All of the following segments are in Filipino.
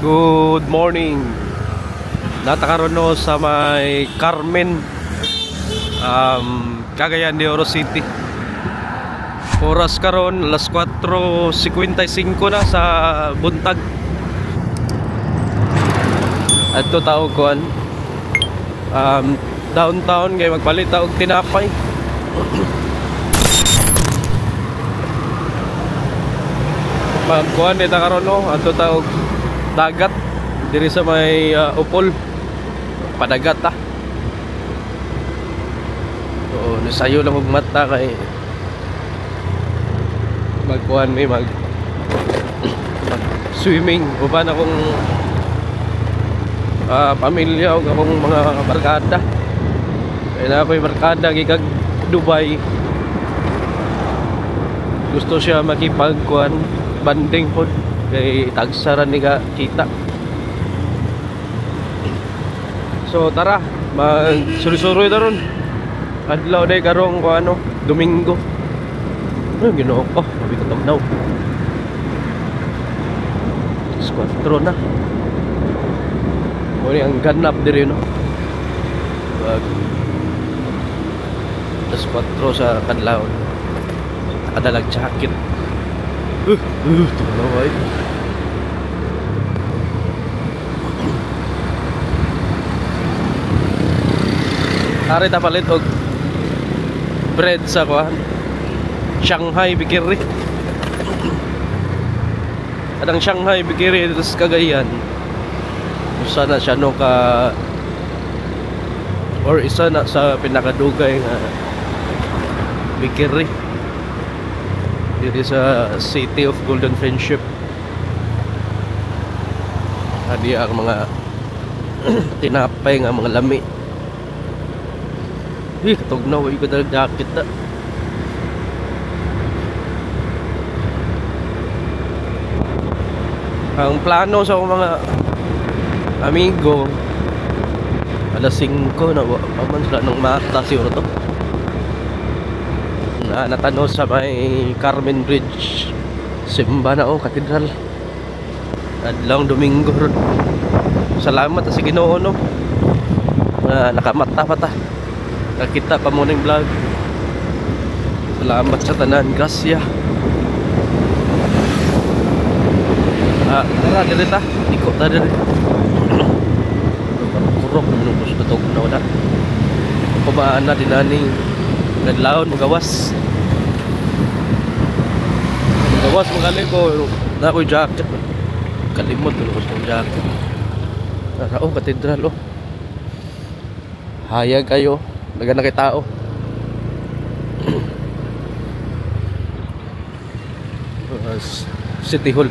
Good morning. Natakaroon no sa may Carmen, Cagayan de Oro City. Oras karon alas 4:55 na sa buntag. Adto tao kuan downtown kay magpalit og tinapay. Pagkuhan dito karon no, adto tao dagat diri sa may upol padagat ta. So nasayo lang og mata kay magkuhan may mag swimming uban akong pamilya ug akong mga barkada. Kaya na ako'y barkada gikag Dubai. Gusto siya makipagkuhan banding pod kay tagsaran ni ka kita. So tara, magsuri-suri ta ron. Adlaw day karong ano, Domingo. Ano Ginoo ko, mabi ko tugnaw. 4 na. Muli ang ganap diri no. Tas 4 sa kadlaw. Nakadalag jacket. Tugnaw ay. Ari ta palit og bread sa kuan Shanghai Bakery. Adang Shanghai Bakery dito sa Cagayan. Usa na siya no ka or isa na sa pinakadugay nga bakery dito sa City of Golden Friendship. Adi ang mga tinapay nga mga lami. Katugnaw ay kadalag jacket na. Ang plano sa mga amigo alas 5 na paman sila ng mata siguro to na natano sa may Carmen Bridge simba na katedral adlong Domingo ron. Salamat sa Ginoo no nakamata pa ta, nakita pa mo ng vlog. Salamat sa tanan, grasya. Tara diri ta, iko ta diri. Kurok nung gusto to na wala. Kubaan na dinani naglaon magawas. Magawas magali ko na ko jacket. Kalimot ko gusto jacket. Tara katedral oh. Hayag kayo, dagan na kay tao. City Hall.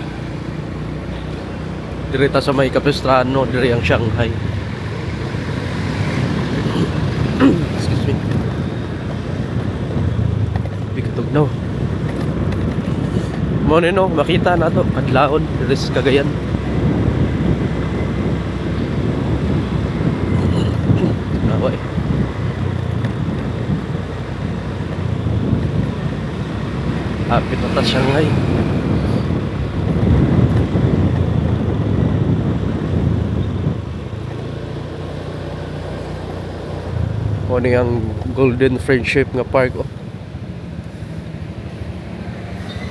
Direta sa may Capistrano, diri ang Shanghai. Excuse me. Bigtog no. Mo no, makita na to adlaon diri sa Cagayan. Naway. Hapit na ta Shanghai. Ano yung Golden Friendship nga park oh.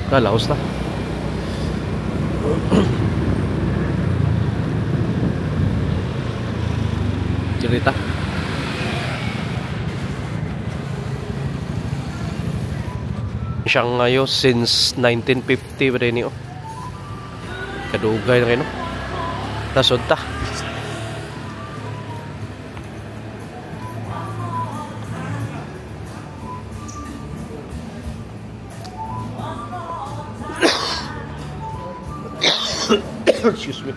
Kalaos na. Cerita siyang ngayon since 1950 ba rin oh. Kadugay na kayo no. Tasod ta. Excuse me.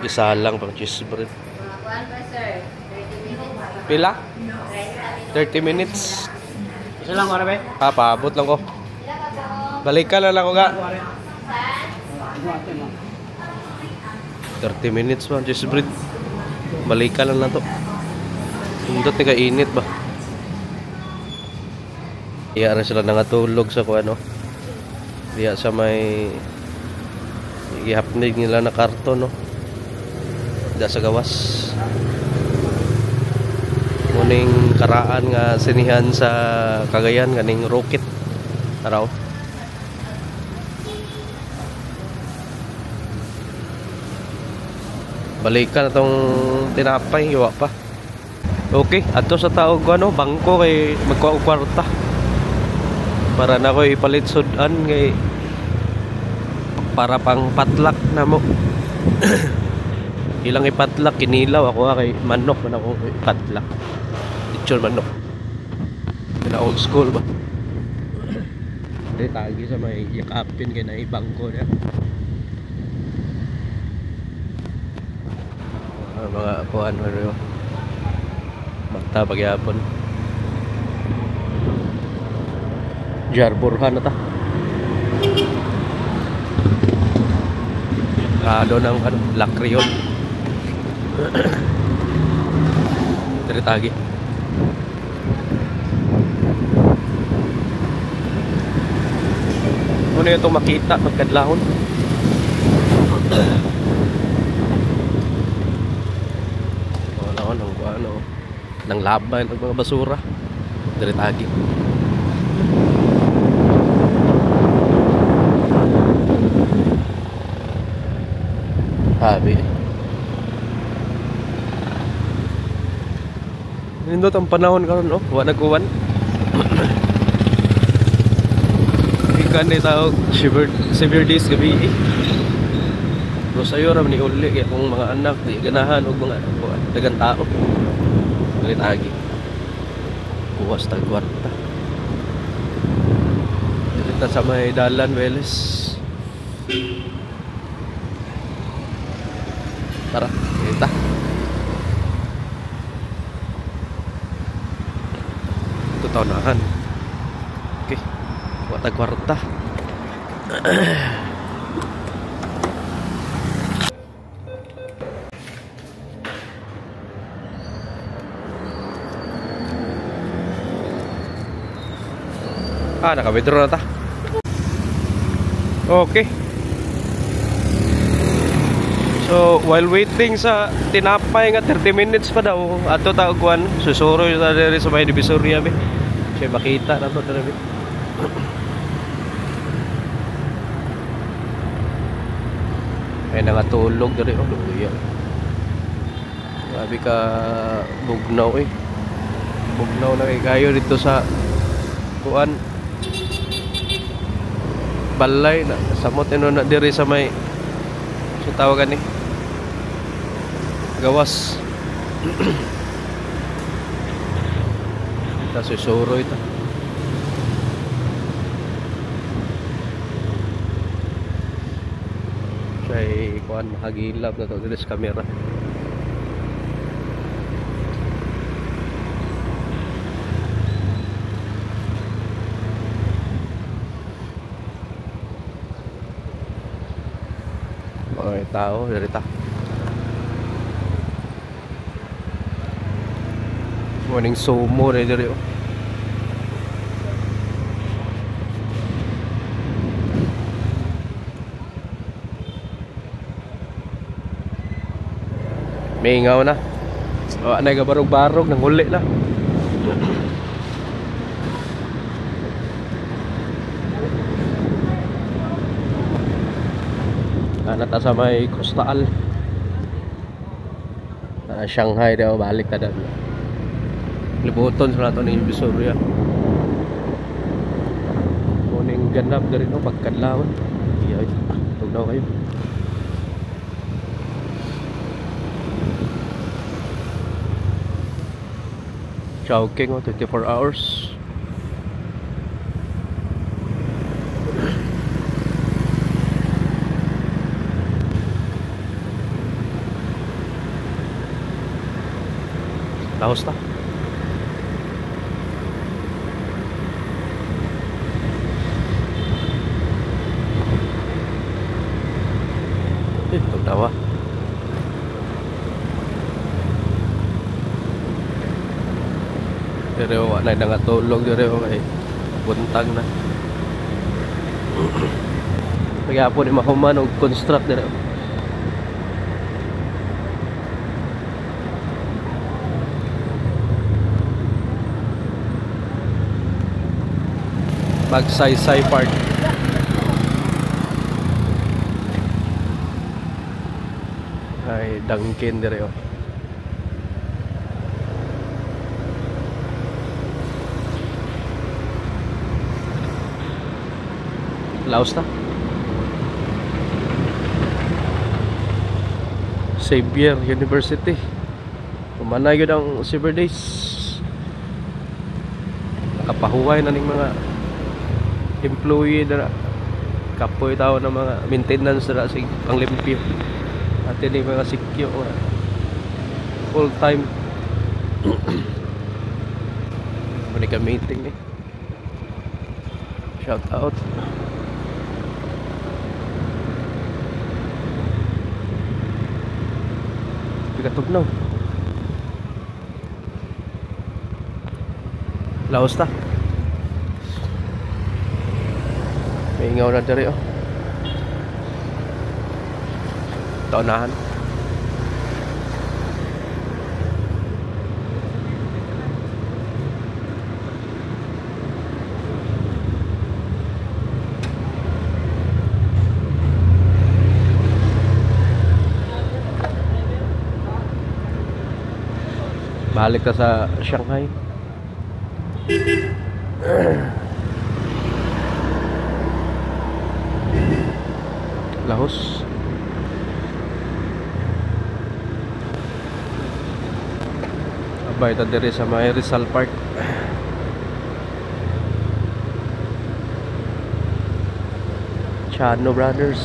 Isa lang pang cheese bread. Pila? 30 minutes. Isa lang ko be? Paabot lang ko. Balikan na lang ko ga. 30 minutes man cheese bread. Balikan lang to. Hindot ni ka init ba? Iya rin sila nangatulog sa kuano. Diya sa may ihapnig nila na karton no. Diya sa gawas. Muning karaan nga sinihan sa Cagayan ganing rocket. Araw. Balikan atong tinapay, iwa pa. Okay, ato sa tao ko ano, bangko kay magkuha og kwarta. Para na ko ipalit sudan kay para pang patlak na mo. Ilang ipatlak kinilaw ako kay manok man ako ipatlak. Lechon manok. Kina old school ba? Hindi tagi sa may yakapin kay na ibangko niya. Mga kuan ro. Magta pagyapon. Jarburhan na ta. Kado ng ano, lakriyon. Tritagi. Ano yung itong makita pagkadlahon? Ano, nang labay ng mga basura. Tritagi. Sabi. Nindot ang panahon karon oh, wa nagkuwan. Ikan ni tao severe days gabi. Pero sayo ra ni uli kay akong mga anak di ganahan og mga dagang tao. Galit agi. Kuwas tag kwarta. Dito sa may dalan Weles. Tara, kita. Ito taunahan. Okay. Wata kwarta. Naka-withdraw na ta. Okay. So, while waiting sa tinapay nga 30 minutes pa daw, ato taguan, susuro yung dali sa may Divisoria be. Siya makita na to dali. Ay nangatulog dali oh, luya. Sabi ka bugnaw eh. Bugnaw na kay kayo dito sa kuan. Balay na samot ino na diri sa may so tawagan ni gawas. Ita susuro ita. Say kuan mahagilap na to diri sa camera. Mga tao dari ta. Morning sumo na diri oh. Mingaw na. O anay ka barog-barog nang huli na. Nata sa may Coastal. Shanghai daw balik ta dan. Libuton sa nato ni Divisoria. Kuning ganap diri no pagkadlawon. Iya, tugnaw kayo. Chowking 24 hours. Lahos ta. Ito dawa. Pero wala na nga tulog dire kay buntag na. Kaya po ni mahuman og construct dire. Magsaysay Park. Ay Dunkin dire oh. Laos na. Xavier University. Kumana yun ang Cyber Days. Nakapahuway na ning mga employee na kapoy tao ng mga maintenance na sa panglimpyo. At yun yung mga sikyo full time. Muna ka meeting eh. Shout out. Katugnaw. Laos ta. May ingaw na diri oh. Taunahan. Balik ka sa Shanghai. Laos. Abay ta diri sa may Rizal Park. Chano Brothers.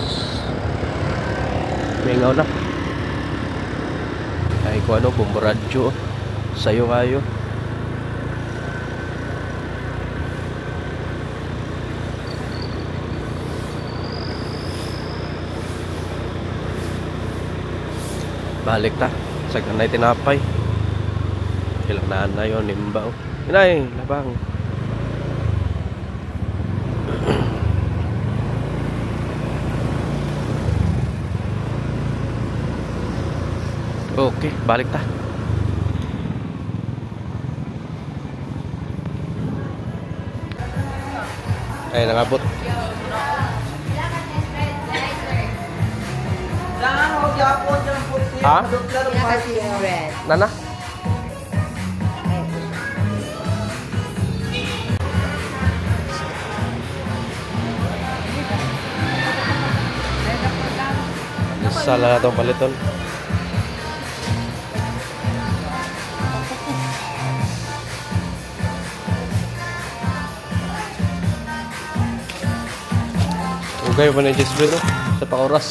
Mingaw na. Ay ko ano, bumburadyo. Sayo kayo. Balik ta. Sagdan na tinapay. Ilang naan na yun. Nimba o. Inay, labang. Okay, balik ta. Ay, nangabot. Ha? Nana? Salah atong paliton. Ugay pa na yung bro sa pa-oras.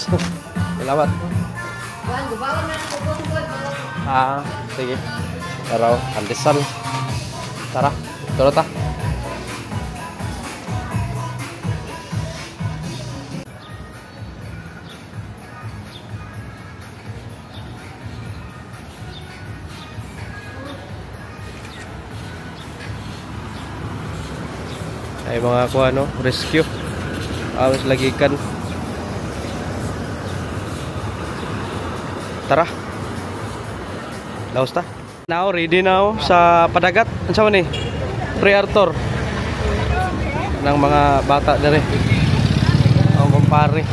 Salamat. Ah, sige. Tara, andesan. Tara, tara ta. Ay mga kuha no, rescue. Awas lagi kan. Tara. Laos ta. Now ready now sa padagat. Unsa man ni? Pre-Arthur. Nang mga bata dere. Ang kumpare.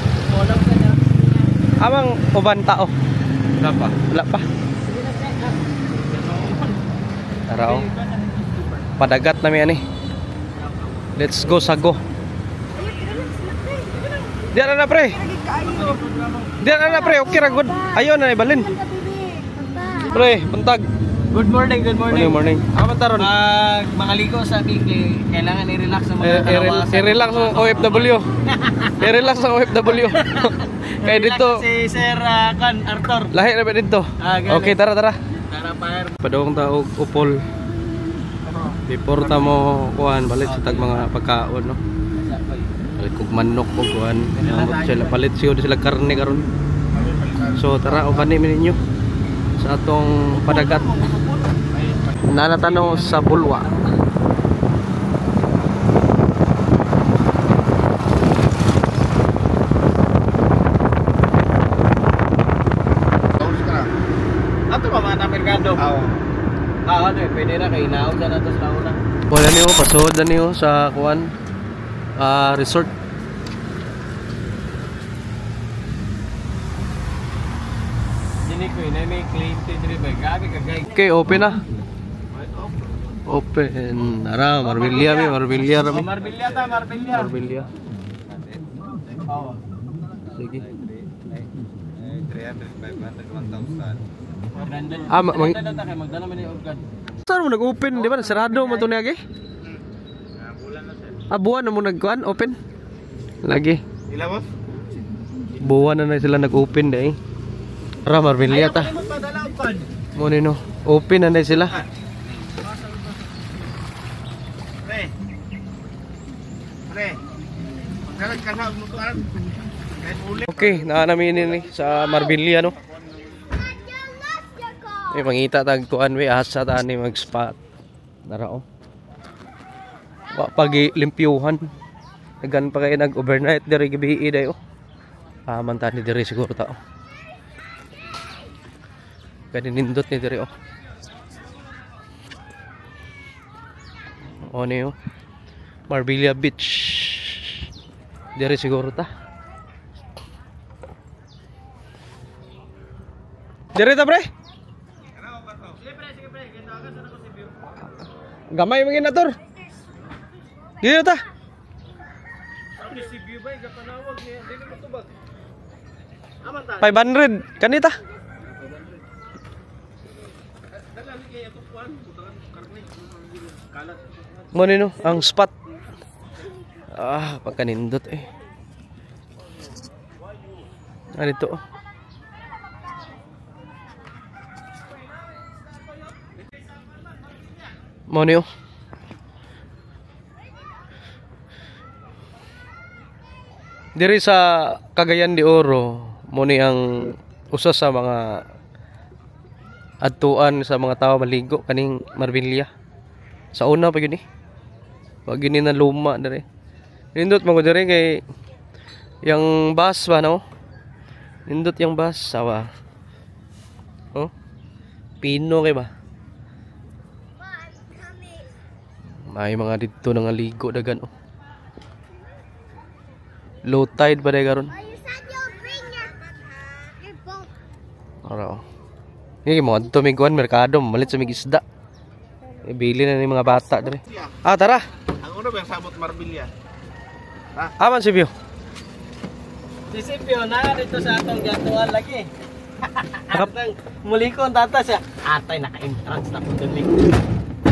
Amang uban tao. Wala pa. Wala pa. Tara oh. Padagat na mi ani. Let's go sago. Diyan na pre. Diyan na pre, okay ra good. Ayo na ibalin. Pre, buntag. Good morning, good morning. Good morning. Ako taron. Mangaligo sa bigli, kailangan i-relax sa mga kalawasan. I-relax ang OFW. I-relax ang OFW. Kaya dito si Sir Arthur. Lahi na ba dito? Okay, tara. Tara fire. Padong ta og upol. Before ta mo kuan balik sa tag mga pagkaon no. Balik kog manok og kuan. Sila palit sila karne karon. So tara uban ni ninyo sa atong padagat. Nanatanaw sa Bulwa. Oo. Ano eh, pwede na kay naog na to sa una. Wala niyo, pasod na niyo sa kuan resort. Dini ko ina may claim to diri ba gabi kagay. Okay, open na. Open. Ara, Marbella mi, Marbella rami. Marbella ta, Marbella. Marbella. Oo. Sige. 300, 500, 1,000. Magdala man ni organ. Saan mo nag-open, di ba? Sarado mo ito niya, buwan na mo nag-kuhan, open? Lagi. Ila boss? Buwan na sila nag-open dahil. Ara, Marbella ta. Mo nino, open na sila. Pre. Pre. Magkalag ka na, magkalag. Okay, naanamin ni sa Marbella, no? Mangita tagtuan we asa ta ni mag-spot. Narao. Wa pagi limpyuhan. Nagan pa kay nag-overnight diri gabi dayo. Man ta ni diri siguro ta. Kani nindot ni diri oh. Ono yo. Marbella Beach. Diri siguro ta. Diri ta pre. Gamay mga nator. Dito ta. Sabi si View bay gapanawag niya, dili mo tubag. 500 kanita. Mo nino ang spot. Pagkanindot eh. Ano ito? Mo niyo. Diri sa Cagayan de Oro, mo ni ang usa sa mga adtuan sa mga tawo maligo kaning Marbella. Sa una pa yun eh. Wag yun na luma diri. Nindot mo ko diri kay yang bus ba no? Nindot yang bus sawa. Oh. Pino kay ba? May mga dito nang ligo dagan oh. Low tide ba day karon? Ora oh. Ini mo adto mig kuan merkado, malit sa mig isda. Ibili na ni mga bata dire. Tara. Ang una ba yung sabot Marbella? Aman si View. Si Sipio na dito sa atong gatuan lagi. Muli ko ang tata siya. Atay naka-entrance na ko dali.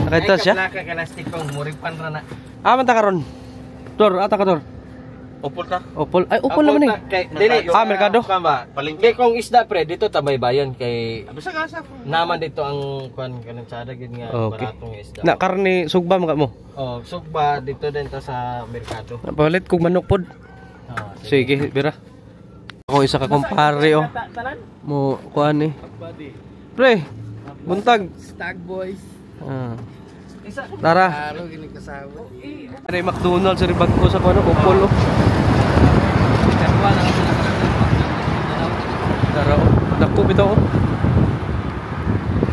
Nakita siya? Ay, kaplaka ka na stick kong muripan ra na. Aman ta karon. Dor, ata ka dor. Upol ta? Opol. Ay, opol naman eh. Dili. Merkado. Kamba. Palengke. Kay kung isda pre dito tabay bayan kay Bisa gasa po. naman dito ang kuan kanang sada gid nga Okay. baratong isda. Na karne sugba mga mo. Oh, sugba dito din ta sa merkado. Napalit kog manok pod. Oh, Sige, bira. Ako isa ka kumpare oh. Tanan? Mo kuan ni. Pre, buntag. Stag boys. Isa. Tara. Araw gini kasama. Ari McDonald's sa ribag ko sa kuno opol oh. Karwa na sila Tara oh. Dako bitaw oh.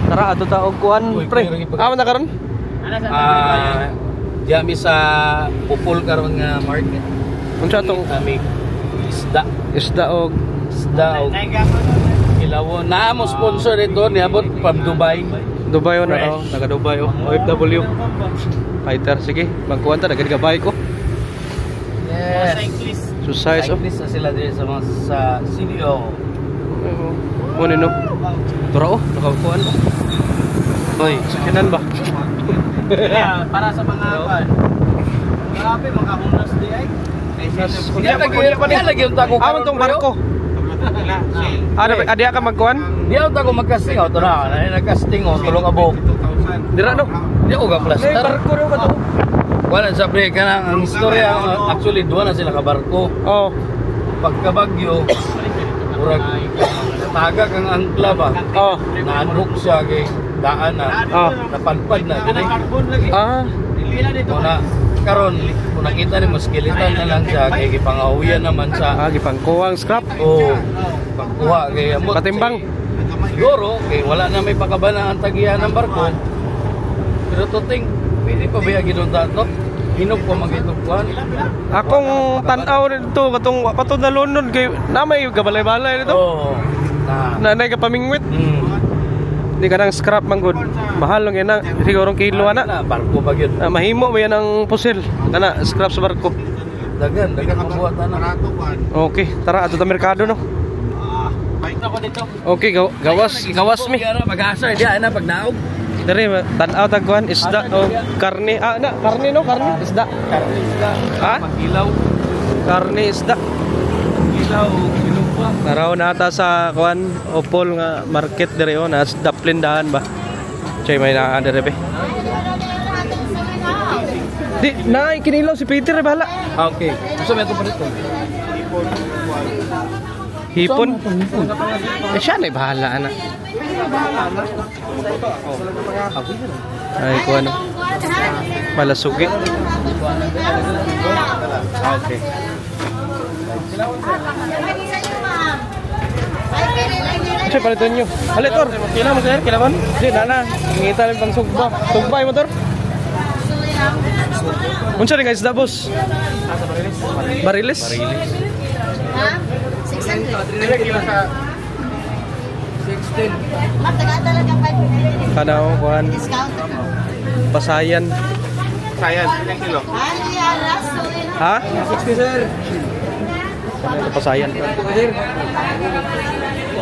Tara ato ta og kuan pre. Aman ta karon? Ana sa Diami sa Pupol karon nga market. Unsa tong Kami isda isda og kilawon. Na mo sponsor ito niabot from Dubai. Dubai oh na oh. Taga Dubai oh. OFW. Fighter sige, magkuan ta nagagabay ko. Yes. cyclist. Susize oh. Cyclist na sila din sa mga sa CDO. Mo nino. Tura oh, nakakuan oh. Oy, sakinan ba? Para sa mga pan. Grabe mga hunas di ay. Diya lagi yung tako. Aman tong barko. Ada ka magkuan? Diya yung tako magkasting o. Ito na, nagkasting o. Tulong abo. Dira no. Diya ko Ay, ga-plaster. barko rin ba to? Wala sabi ka na, ang istorya, actually, doon na sila kabarko. Oh. Pagkabagyo, murag taga kang angkla ba? Oh. Naanhok siya kay daan na. Oh. Napalpad na. Dili. Ah. Una, karon kung nakita ni mo, skeleton na lang siya kay gipangahuyan naman sa Gipangkuwang scrap. o pagkuha kay amot. Patimbang. Siguro, okay, wala na may pakabana ang tagihan ng barko. Pero tuting, pwede pa ba yung ginunta to? Hinog pa mag-itugkuhan. Akong tanaw nito katong patod na lunod kay na may gabalay-balay nito. Oo. Nanay ka pamingwit. Di ka nang scrap man good. Mahal lang yan na. Sigurong kilo ana. Barko ba yun? Mahimo ba yan ang pusil? Kana scrap sa barko. Dagan mabuhat na. Okay, tara ato ta merkado no. Bike na ko dito. Okay, gawas mi. Mag-asa, di na pag naog. Dari tan-aw tagkuan isda o karne. Karne no, karne isda. Karne isda. Ha? Magilaw. Karne isda. Magilaw, ginupa. Naraw nata sa kuan Opol nga market diri o nas daplindahan ba. Chay may naa diri be. Di na kinilaw si Peter bahala. Okay. Gusto mo ito pa dito? Hipon. Siya na bahala ana. Ay kuan. Malasugi. Okay. Chay paliton nyo. Alitor, kailan mo sir? Kailan? Di na. Ngita lang pang sugba. Sugbay motor. Unsa ni guys da boss? Bariles. Ha? 600. 16. Matagal talaga 5. Kanaw kuan Discount. Pasayan. Sayang, ilang kilo? Ay, alas. Ha? 60 sir. Pasayan.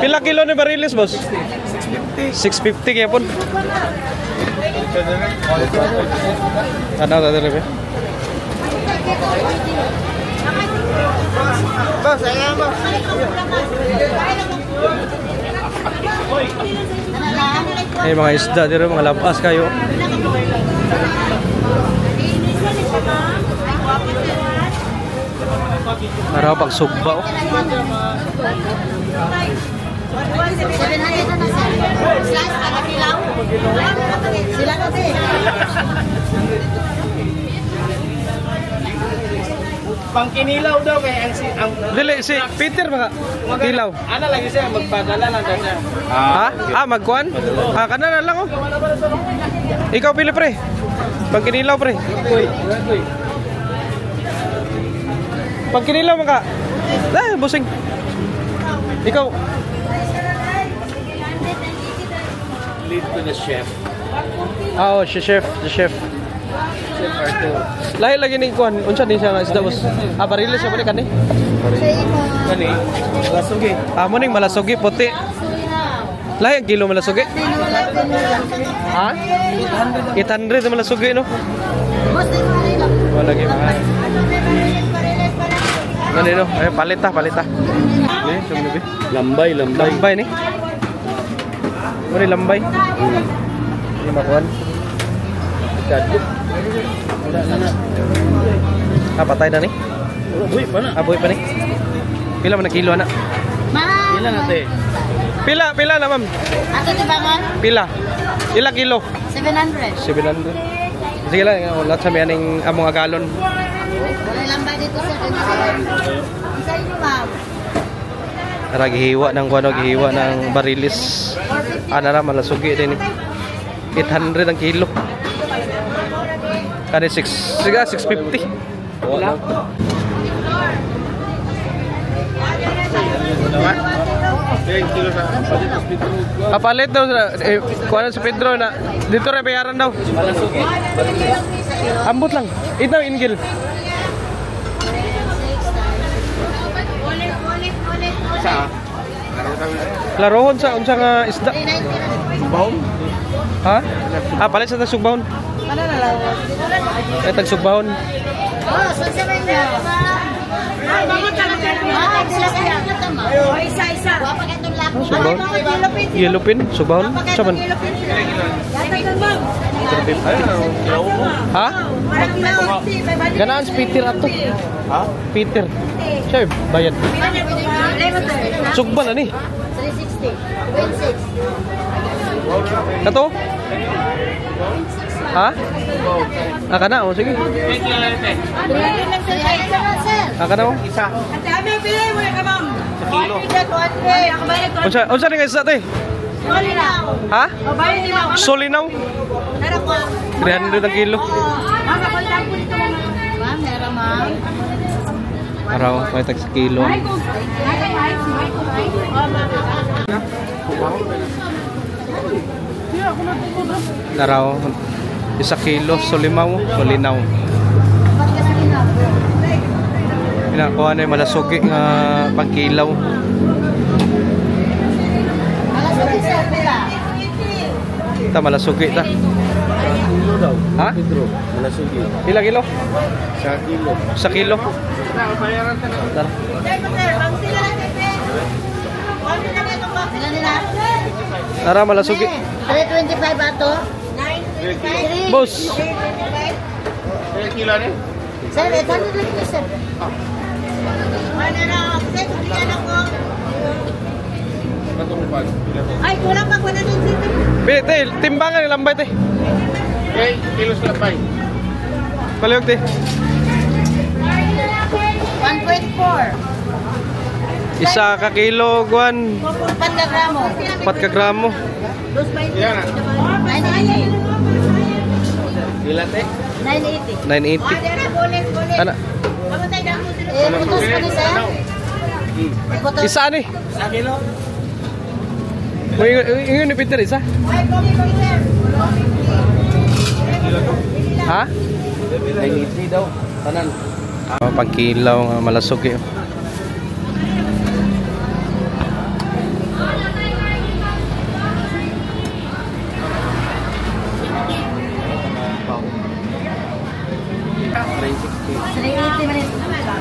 Pila kilo ni Bariles boss? 650 kaya pun. Kanaw ta dere be. Boss, ayan boss. Ay mga isda dere mga labas kayo. Araw pag sugba oh. Sila kasi. Pangkinilaw daw kay ang Dili si Peter mga kilaw. ana lagi siya magpadala lang daw siya. Ha? Magkuan? Kana na lang oh. Ikaw pili pre. Pagkinilaw pre. Pagkinilaw maka. Busing. Ikaw. Lead to the chef. Oh, si chef. Chef Arthur. Lahi lagi ning kuan. Unsa ni siya nga isda boss? Bariles siya balik kani. Kani? Malasugi. Amo ning malasugi puti. Lahi ang kilo malasugi. Ha? 800 na malasugi no. Wala gyud mahal. Gani no. Ay palita. Ni, sumbi. Lambay. Lambay ni. Muni lambay. Ini makuan. Kadyo. Wala na. Patay na ni. Uy, pa na. Aboy pa ni. Pila man na kilo na? Mahal. Ilan natin? Pila na ma'am. Ato di ba man? Pila. Ila kilo? 700. 700. Sige lang, lahat sa miyaning among galon. Wala lambay dito sa ganito. Isa yun ma'am. Tara, gihiwa ng kuano, gihiwa ng Bariles. Nara, malasugi din eh. 800 ang kilo. Kani 650. Wala. Ilang kilo sa Papalit daw kuano si Pedro na dito rin bayaran daw. Malasugi. Ambot lang. Ito ingil. sa? Larohon sa unsa nga isda? Baum? Ha? Palit sa tagsugbaon. Ano na lang? Ay tagsugbaon. Oh, sa may niya. Ay, bakit ka na isa-isa. Wapa ka itong lako. Sugbaon. Yellowpin, sugbaon. Saman. Ha? Ganaan si Peter ato. Ha? Peter. Siya bayad. Sugba na ni. 360. 26. Kato? Ha? Kana o sige. Kana o. Isa. Ate, abi pili mo ka ma'am. Kilo. Unsa ni guys ate? Ha? Solinaw. 300 ang kilo. Araw, may tag sa kilo. Araw, 1 kilo, solinaw. Pinakuha na yung malasugi nga pangkilaw. Ita malasugi ta. Ha? Malasugi. Pila kilo? 1 kilo. 1 kilo. Tara. Tara malasugi. 325 ato. Boss. 1 kilo ni? Sir, 800 lang po, sir. Katungpan. Ay, kulang pa ko na din, sir. Be, te, timbangan ng lambay te. Okay, kilo sa lapay. Palihog te. 1.4. Isa ka kilo, guan. 4 na gramo. 4 ka gramo. Yan na. 980. Ilan te? 980. 980. Ana. Putos ko ni, sir. Putos. Isa ni. 1 kilo? Ingon ni Peter isa. Ha? 980 daw. Tanan. Pangkilaw nga malasugi.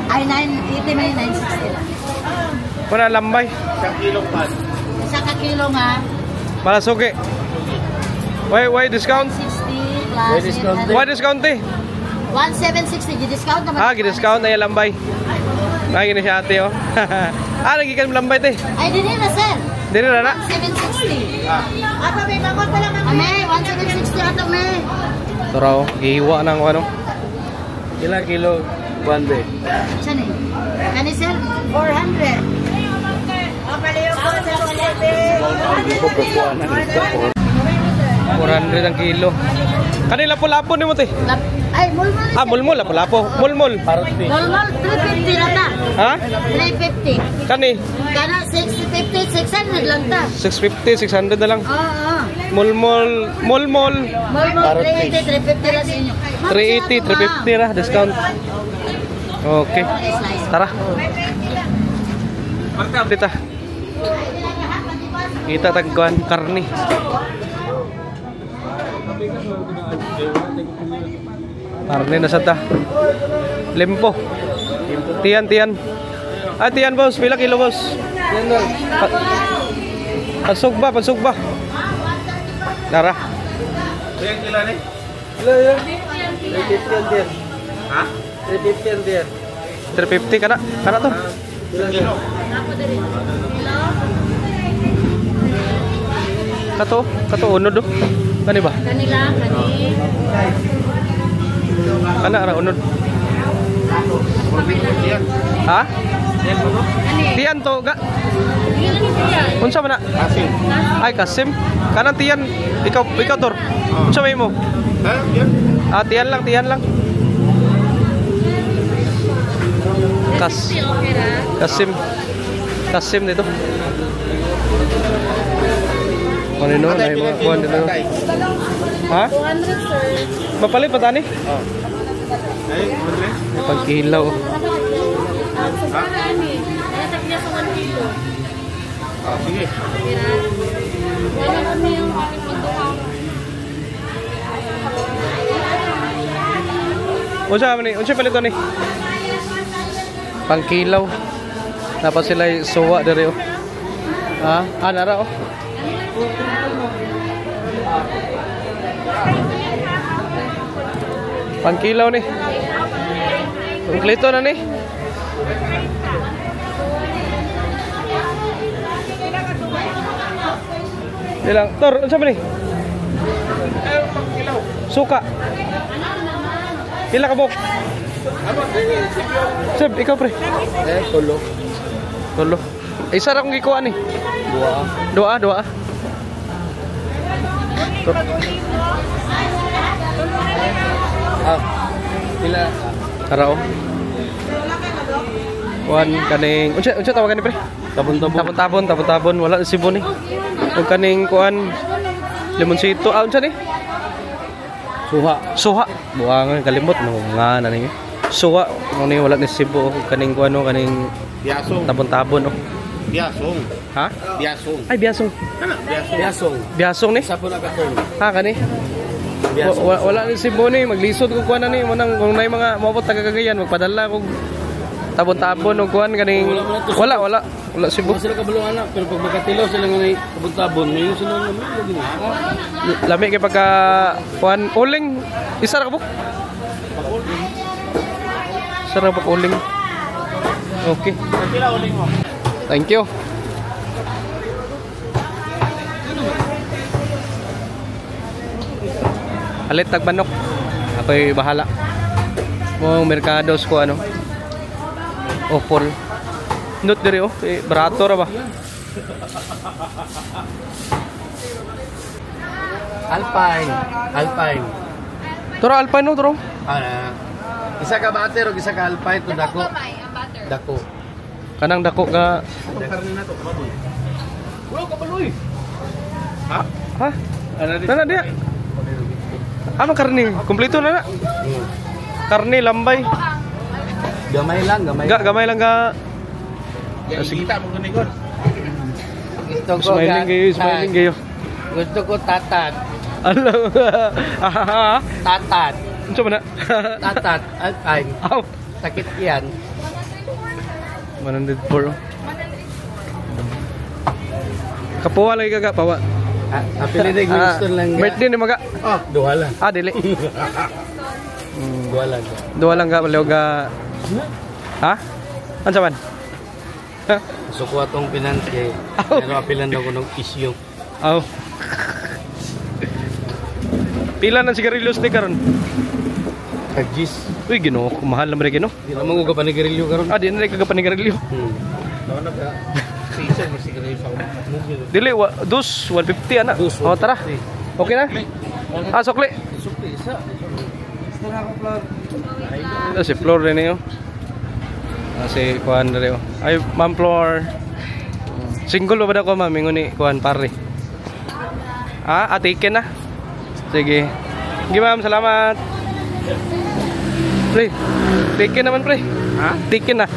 Ay, 980 man, 960 lang. Wala lambay. 1 kilo pan. Isa ka kilo nga, Malasugi. Why discount? 60 plus Why discount? 800. Why discount eh? 1760, di-discount naman. Ah, gi-discount na yung lambay. Lagi na siya ate oh. Nagikan lambay te. Ay, di na, sir. Dili na na. 760. Ato, may bangot pa lang kami. Ame, 1760 ato, me. Tara oh, gihiwa ng ano. Ilang kilo? Bande. Saan eh? Kani, sir? 400. Paliyo ko sa kulete. 400 ang kilo. Kanila lapo-lapo ni mo te. Ay, mulmul. Ah, mulmul, lapo-lapo. Mulmul. Paroti. Mulmul, 350 na ta. Ha? 350. Kani? Kana 650, 600 lang ta. 650, 600 na lang. Oo. Mulmul. Mulmul, 380, 350 lang sa inyo. 380, 350 ra discount. Okay. Tara. Dita. Kita tagkuan karni. Karni na sa ta. Limpo. Tiyan. Ah, tiyan boss. Pila kilo boss? Yan na. Pagsugba. Tara. 1 kilo ni? Ilo yun. 350 yan din. Ha? 350 yan din. 350 kana. Kana to. 1 kilo. Kato unod do. Kani ba? Kanila, kani. Kana ra unod. Yan. Ha? Yan mo to? Tiyan to ga. Unsa man na? Asin. Ay Kasim. Kanang tiyan. Ikaw tor. Unsa may mo? Ha? Yan. Ah, tiyan lang. Kasim dito. Ano no? Ay mga kuan dito. Ha? 200, sir. Mapalit pa tani? Oh. Ay, madre. Pagkilaw. Ah, sige. Unsa palit ni? Pangkilaw. Dapat sila suwa dere oh. Ha? Nara oh. Pangkilaw ni. Kompleto na ni. Bilang, Tor, unsa ba ni? Suka. Pila ka bok? Seb, ikaw pre. Tulo. Isa ra kong gikuha ni. Dua. Dua. Ah, pila. Tara oh. Kuan kaning unsa tawagan ni pre? Tabon-tabon. Tabon wala si Cebu ni. Ug kaning kuan limonsito unsa ni? Suha. Buangan kalimot mo nga na ni. Suha mo ni wala ni Cebu kaning kuan no kaning Biasong. tabon oh. Biasong. Ha? Biasong. Ay biasong. Ano? Biasong. Biasong. Biasong ni. Sa po nakaturn. Ha kani? Biasong. Wala ni Cebu ni maglisod ko kuan ni mo nang kung nay mga maabot taga Cagayan magpadala kog tabon-tabon og kuan kaning wala Cebu. Sila kabalo anak pero pag magkatilo sila nga may tabon-tabon, may sila nga may lagi na. Lami kay pagka kuan uling isa ra ka po. Sarap pa uling. Okay. Pila uling mo? Thank you. Alit tagmanok. Ako'y bahala. Mo merkados ko ano. Offer. Not dire oh, barato ra ba? Alpine. Toro alpine no toro. Isa ka bater o isa ka alpine to dako. Dako. Kanang dako ka. Karne na to, baboy. Wala ka baloy. Ha? Ha? Nana dia. Ano karne? Kompleto na na. Karne lambay. Gamay lang. Gamay lang ka. Sige, kita mo kunikon. Gusto ko Smiling kayo. Gusto ko tatat. Ano? Tatat. Unsa man na? Tatat. Alpine. Aw. Sakit yan. 104. Kapuha lagi kaga pawa. Apelido gusto lang. Birthday ni maga. Duha lang. Dili. Duha lang. Duwa lang ka baliw ga. Ha? Unsa man? Gusto ko atong pinanse. Pero apilan ako ng issue. Aw. Pila ng sigarillos ni karon? Kagis. Uy, Ginoo, mahal naman rin, no? Di naman ko kapanigarilyo karon. Di na rin kagapanigarilyo. Daw na ka. Season mo siguro sa Dili, 150 ana. O, tara. Okay na? Sukli. Sukli isa. Si Flor rin yun. Si Kuan rin yun. Ay, Ma'am Flor. Single ba na ko, ma'am? Ingon ni Kuan pare. Atikin na. Sige. Sige, ma'am. Salamat. Pre. Tikin naman, pre. Ha? Tikin na.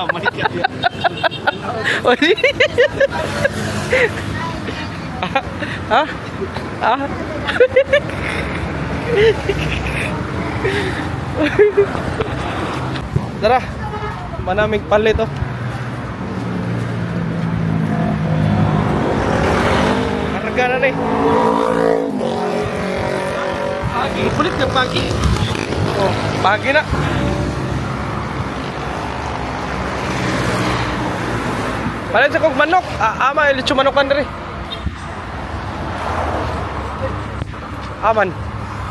Malit ka. Tara. Manamig palit oh. Karga na rin. Pagi, kulit ka pagi. Oh, pagi na. Palit sa kong manok. Ama, ilitsyo manokan na rin. Aman.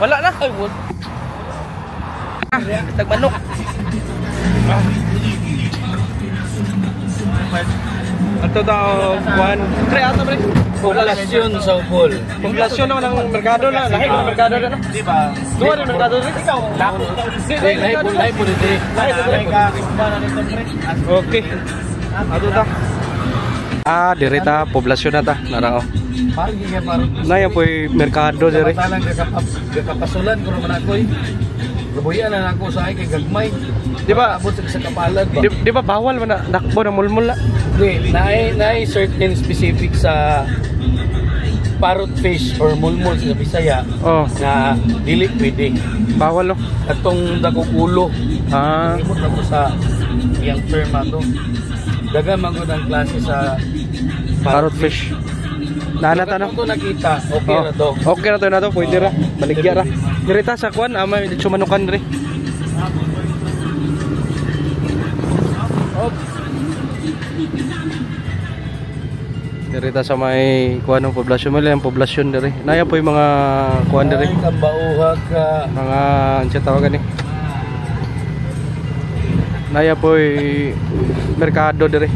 Wala na. Ay, wala. Tagmanok. Ato daw, Juan. Pre, ato pre. Populasyon sa Upol. Populasyon naman ng merkado na. Lahit ng merkado na. Di ba? Duwa ng merkado rin. Ikaw. Lahi po dito. Okay. Ato ta. Dirita, populasyon na ta. Narao. Pagi ka parang. Naya po'y merkado diri. Talang kakapasulan ko naman ako eh. Gabuyan na ako sa ay kay gagmay. Di ba? Abot sa kapalan ba? Di ba bawal man na dakbo na mulmul na? Hindi, naay certain specific sa parrot fish or mulmul sa Bisaya Oh, na dili pwede. bawal oh. Atong dakong ulo. Imot ako sa iyang term ato. Daga magod ang klase sa Parrot fish. Nanata na. Kung nakita, okay na to. Okay na to na to, pwede ra. Baligya ra. Dirita sa kwan, ama sumanukan ri. Dirita sa may kuan ng poblasyon, mali ang poblasyon diri. Naya po yung mga kuan diri. Ay, kabauhag ka. Mga ansa tawagan ni. Naya po yung merkado diri.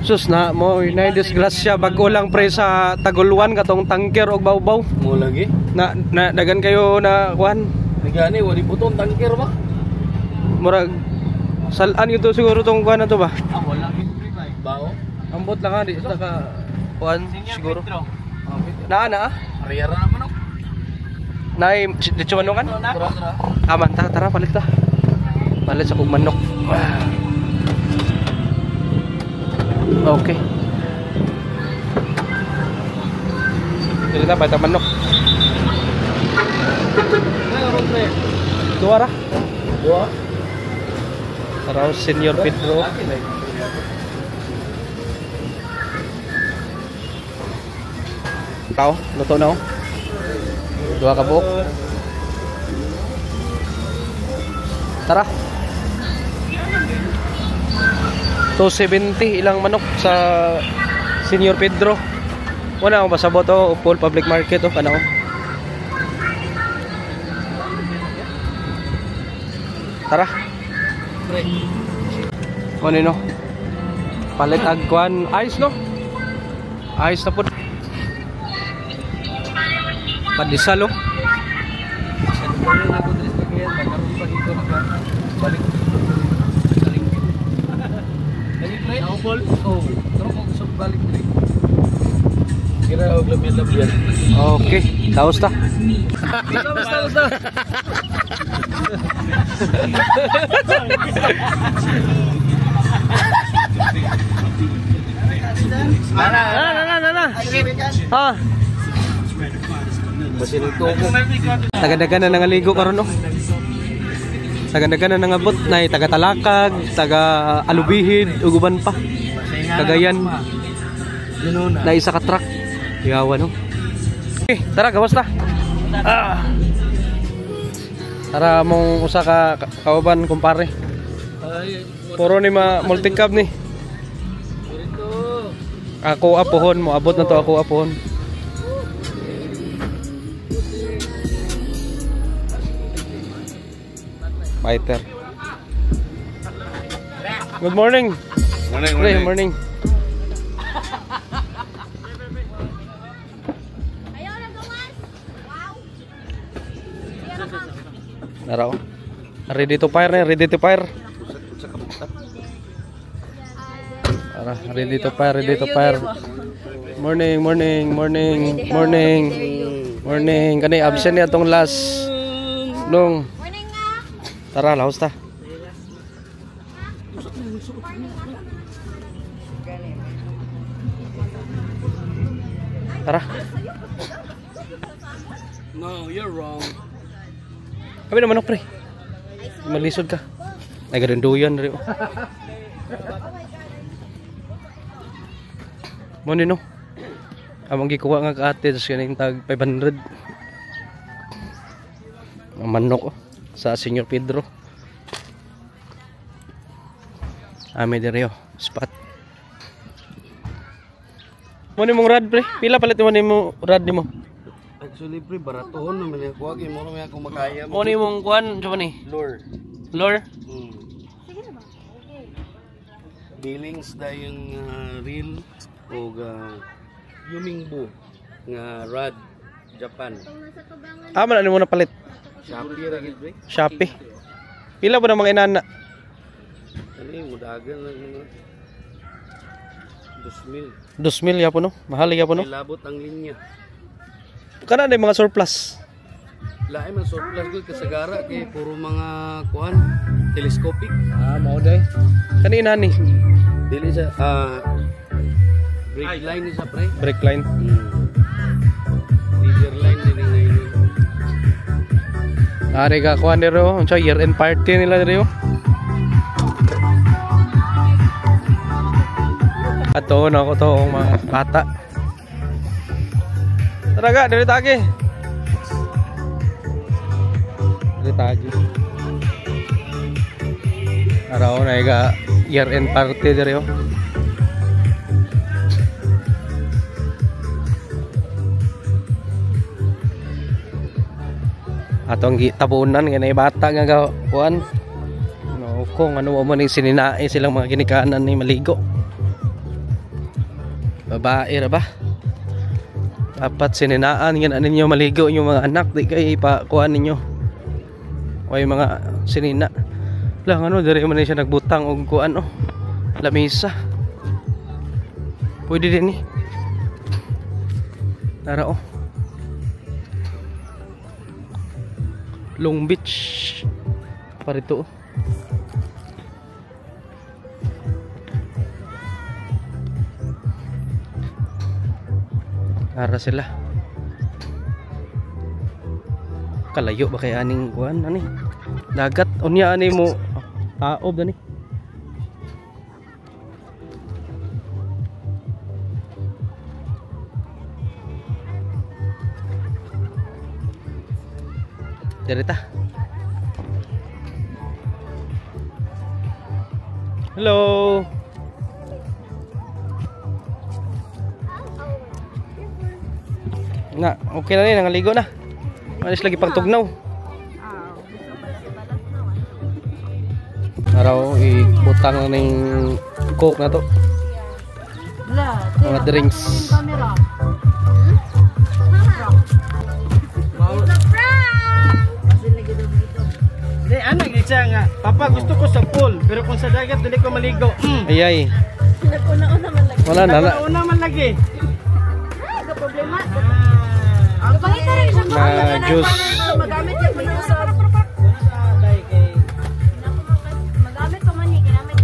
Sus na mo na disgrasya bago lang pre sa Taguluan katong tangker og bawbaw. Mo lagi. Na dagan kayo na kuan. Nagani wali butong tangker ba? Murag salaan ito siguro tong kuan na to ba? Ah, wala history ba? Bao. Ambot lang di sa ka kuan siguro. Pedro. Na Ariyara naman ako. nay dito manok kan? Tara. Aman ta tara palit ta. Palit sa kong manok. Okay. Dili ta palit ta manok. Ngayon pre. Dua ra. Dua. Tara Senior Pedro. Tao, luto na oh. Dua ka buok. Tara. 270 ilang manok sa Senior Pedro. Wala akong pasabot oh, full public market oh, kana oh. Tara. Ano no? Palit agkuan ice no? Ice na po. Pandisal oh. Balik. Balik. Oh, terus kok bisa balik diri. Kira og lebih-lebih. Okay, taos ta. Basta. Na. Ha. Masih nagtuko. Taga-daga na nangaligo karon no. Taga-daga na nangabot na taga Talakag, taga Alubihid, uguban pa. Cagayan. Na isa ka truck. Yawa no. Okay, tara gawas ta. Tara mong usa ka kauban kumpare. Puro ni multicab ni. Ako apohon mo abot na to ako apohon. Fighter. Good morning. Good morning. Naraw. Ready to fire na, ready to fire. Ready to fire. Morning. Kani absent niya tong last nung. Tara, lahos ta. Tara. No, you're wrong. Kami naman pre. Malisod ka. Nagadunduyan rin. Mo ni no. Among gikuha nga kaate sa kaning tag 500. Ang manok sa Senior Pedro. Ame direo spot. Mo ni mong rad pre. Pila palit mo ni mo rad nimo? Actually pre baratohon naman yung kuwag mo naman ako makaya Mo ni mong kuan sa ni? lure. Lure? Billings da yung reel o Yumingbo nga rad Japan. Man ano mo na palit? Shopee ra gid pre. Shopee. Pila ba na mga inana? Ani mudagan lang mga 2,000. 2,000 yapo no? Mahal yapo no? May labot ang linya. Kana na mga surplus. Lain man surplus gud kasagara kay puro mga kuan telescopic. Mao day. Kanina ni Dili sa brake line isa pre. brake line. Leader line din ngayon. Ari ka kuan dero, unsa year end party nila dero. Ato na ko to mga bata. Tara ga, dili tagi. Dili tagi. Araw na ga year end party dero. Atong tabunan nga na bata nga kuan. No, kung ano mo ning sininae silang mga ginikanan ni maligo. Babae ra ba? Dapat sininaan yan ninyo maligo yung mga anak, di kay ipakuan ninyo. Way mga sinina. Lang ano dire man siya nagbutang og kuan oh. Lamisa. Pwede din ni. Tara oh. Long Beach. Parito oh. Ara sila. Kalayo ba kay aning kuan ani? Dagat unya ani mo taob ani. Derita. Hello. Na, okay na rin, nangaligo na. Malis lagi pang tugnaw. Araw, ibutang na ng coke na to. Mga drinks. Ano siya nga, Papa gusto ko sa pool, pero kung sa dagat dili ko maligo. Ayay. Naguna-una man lagi. Wala na. Una man lagi. Ay, problema. Pangita rin siya Na juice. magamit yung Microsoft. Magamit ko man ni kinamit.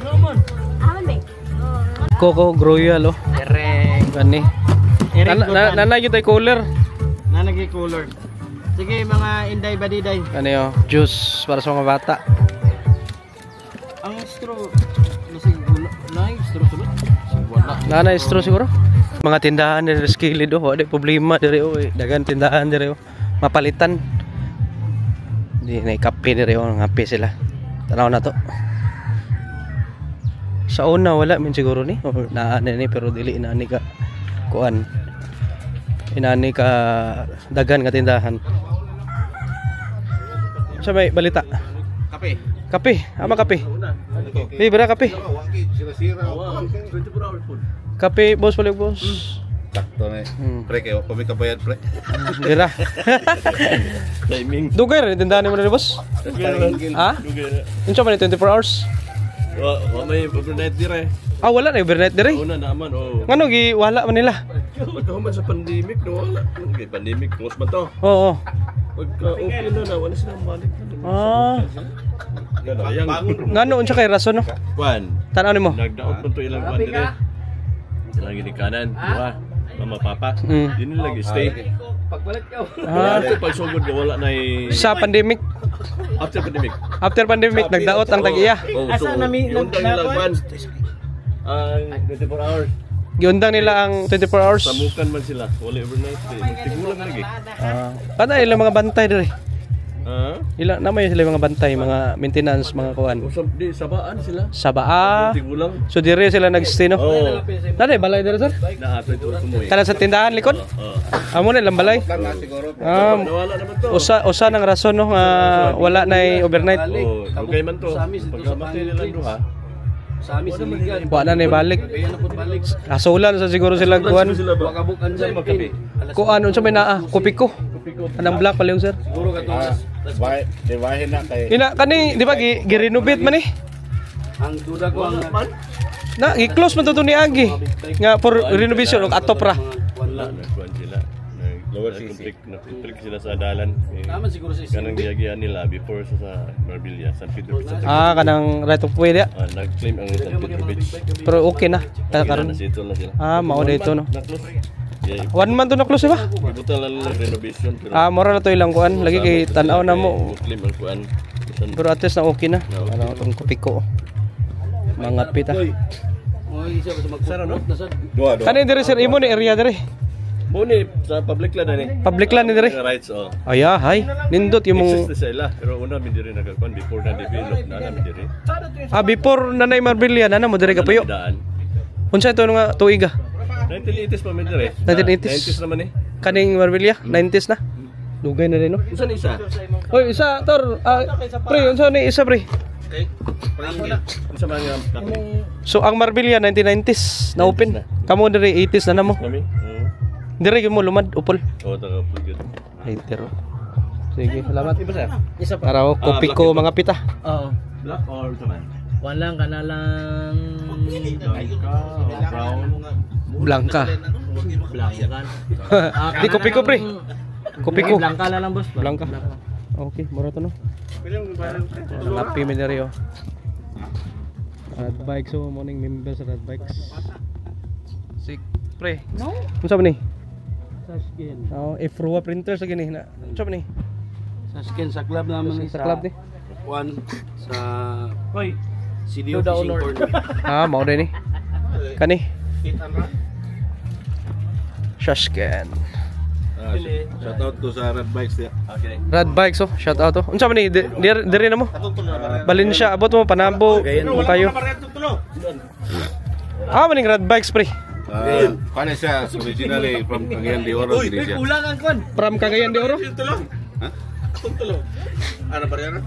Nomon. Aman ba? Coco Royal oh. Ereng. Gani. Nanay yung tayo cooler. Nanagi cooler. Sige mga inday badiday. Ano yun? Juice para sa mga bata. Ang straw, nasig na straw sulod. Wala. Nanay straw siguro. Mga tindahan dari skilid oh, ada problema dari oh, dagan tindahan dari oh, mapalitan. Di na kape dari oh, ngape sila. Tanaw na to. Sa una wala min siguro ni, oh, naan ni pero dili na ni ka kuan. Inani ka dagan nga tindahan. Sa may balita. Kape. Kape, ama kape. Bibra kape. Sira-sira. Kape boss balik boss. Sakto na. Pre kayo, kami kabayad pre. Bira. Timing. Dugay rin tindahan mo na ni boss. Ha? Unsa man ni 24 hours? Wa may overnight dire. Ah wala na overnight dire. Una naman oh. Ngano gi wala man nila? Pagkahuman sa pandemic no wala. Okay, pandemic close man to. Oo. Pagka okay na wala silang balik. Ah. Ganayang Ngano unsa kay rason no? Juan. Tanaw nimo. Nagdaot man to ilang buwan dire. Ilang ginikanan, di ba? Mama papa. Dili lagi stay. Pagbalik ka. After pagsugod ka wala na Sa pandemic. after pandemic. After pandemic nagdaot ang tag-iya. Oh, so Asa nami yung ilang buwan. Ang 24 hours. Giundang nila ang 24 hours. Samukan man sila. Wala overnight stay. Tigulang lagi. Kada ilang mga bantay dire. Ha? Ilang naman sila mga bantay, mga maintenance, mga kuan. Di sabaan sila. Sa baa. Tigulang. So dire sila nagstay no. Oh. Dali balay dire sir. Na ato ito kumoy. Kana sa tindahan likod. Amo na lang balay. Siguro. Nawala naman to. Usa nang rason no nga wala na overnight. Oh, dugay man to. Pagkamatay nila duha. Sa amin siligan. Wa na ni balik. Kaya na pud balik. Asulan sa siguro sila kuan. Sila ba? Wakabukan sa magkape. Kuan unsa may naa? Kopiko. Anang black pala yung sir. Siguro katong Dibahin na kay. Ina kani di ba gi-renovate man eh. ang duda ko ang Na gi-close man to ni Agi. Nga for renovation og atop ra. Wala na kuan sila. Lower conflict sila sa dalan. naman siguro sa Kanang giyagian nila before sa Marbella, San Pedro Beach. Kanang right of way dia. Nag-claim ang San Pedro Beach. Pero okay na. Karon. Nasitol na sila. Mao dito no. Na-close. Yeah, 1 month to na close ba? ibutan lang ng renovation. Pero Mora na to ilang kuan. Lagi kay tan-aw na mo. Claim ang kuan. Pero at least na okay na. Ano tong kopiko. Mga pita. Oy, siya ba magsara no? Dua. Kani dire sir imo ni area dire. Muni sa public land ni. Public land ni dire. Rights oh. Aya, hay. Nindot yung mong Exist na sila pero una mi diri nagkuan before na develop na mi diri. before nanay Marbella na mo dire ka puyo. Daan. Unsa ito nga tuig 1980s pa mi diri. 1980s. 90s naman eh. Kaning Marbella 90s na. Dugay na rin no. Unsa ni isa? Hoy, isa tor. Pre, unsa ni isa pre? Unsa man nga So ang Marbella 1990s na open. Kamo diri 80s na namo. Kami? Diri gyud mo lumad upol. Oo, taga-pugid. Hater. Sige, salamat. Isa pa. Araw, kopi ko mga pita. Oo. Black or tuman? One lang, kana lang. Brown. Blanca. Blankan. Di kopi ko pre. Kopi ko. Blanka na lang boss. Blanca. Okay, mura to no. Happy Minerio. Rad Bikes, so morning members sa Rad Bikes. Sik pre. No. Unsa man ni? Sa skin. Oh, Ifrua printer sa gini na. Unsa man ni? Sa skin sa club naman Sa club ni. One sa Hoy. CDO Duda Fishing Honor. Corner. Ah, mao din ni. Kani. Fit and run. Shashken. Shout out to sa Red Bikes niya. Okay. Rad Bikes, oh, shout out oh. Unsa man ni? Diri na mo. Valencia, abot mo Panabo. Mo kayo. Ah, maning Rad Bikes pre. Paano siya originally from Cagayan de Oro din siya. ang kon. From Cagayan de Oro. Ha? Tulo. Ano ba yan?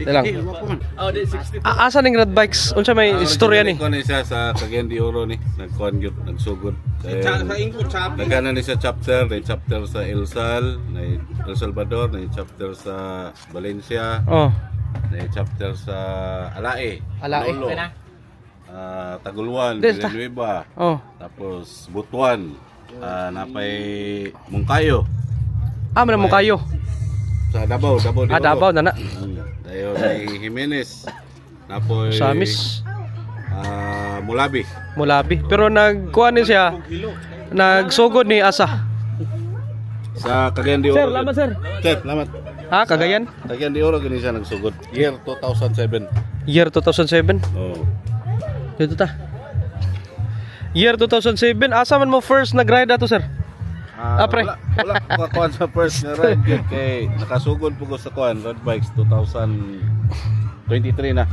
Dalang. Oh, di 60. Asa ning Rad Bikes? Unsa may istorya ni? Ko ni siya sa Cagayan de Oro ni. Nagkuan gyud, nagsugod. Sa Ingko chapter. Nagana ni sa chapter, may chapter sa El Salvador, may chapter sa Valencia, Oh, may chapter sa Alae. Alae. Lolo. Taguluan, Des, ta. Villanueva, oh. tapos Butuan, napay Mungkayo. Ah, man mo kayo. Sa Davao de Oro. Ah, Davao na na. Dayo ni Jimenez. Napoy Samis, Mulabi. Mulabi. Pero nagkuha ni siya. Nagsugod ni asa. Sa Cagayan de Oro. Sir, lamat sir. Sir, salamat. Ha, Cagayan? Cagayan de Oro gani siya nagsugod. Year 2007. Year 2007. Oh. Dito ta. Year 2007. Asa man mo first nag-ride ato sir? Pre. Wala ko kuan sa first nga ride gyud kay nakasugod po ko sa kuan Road Bikes 2023 na.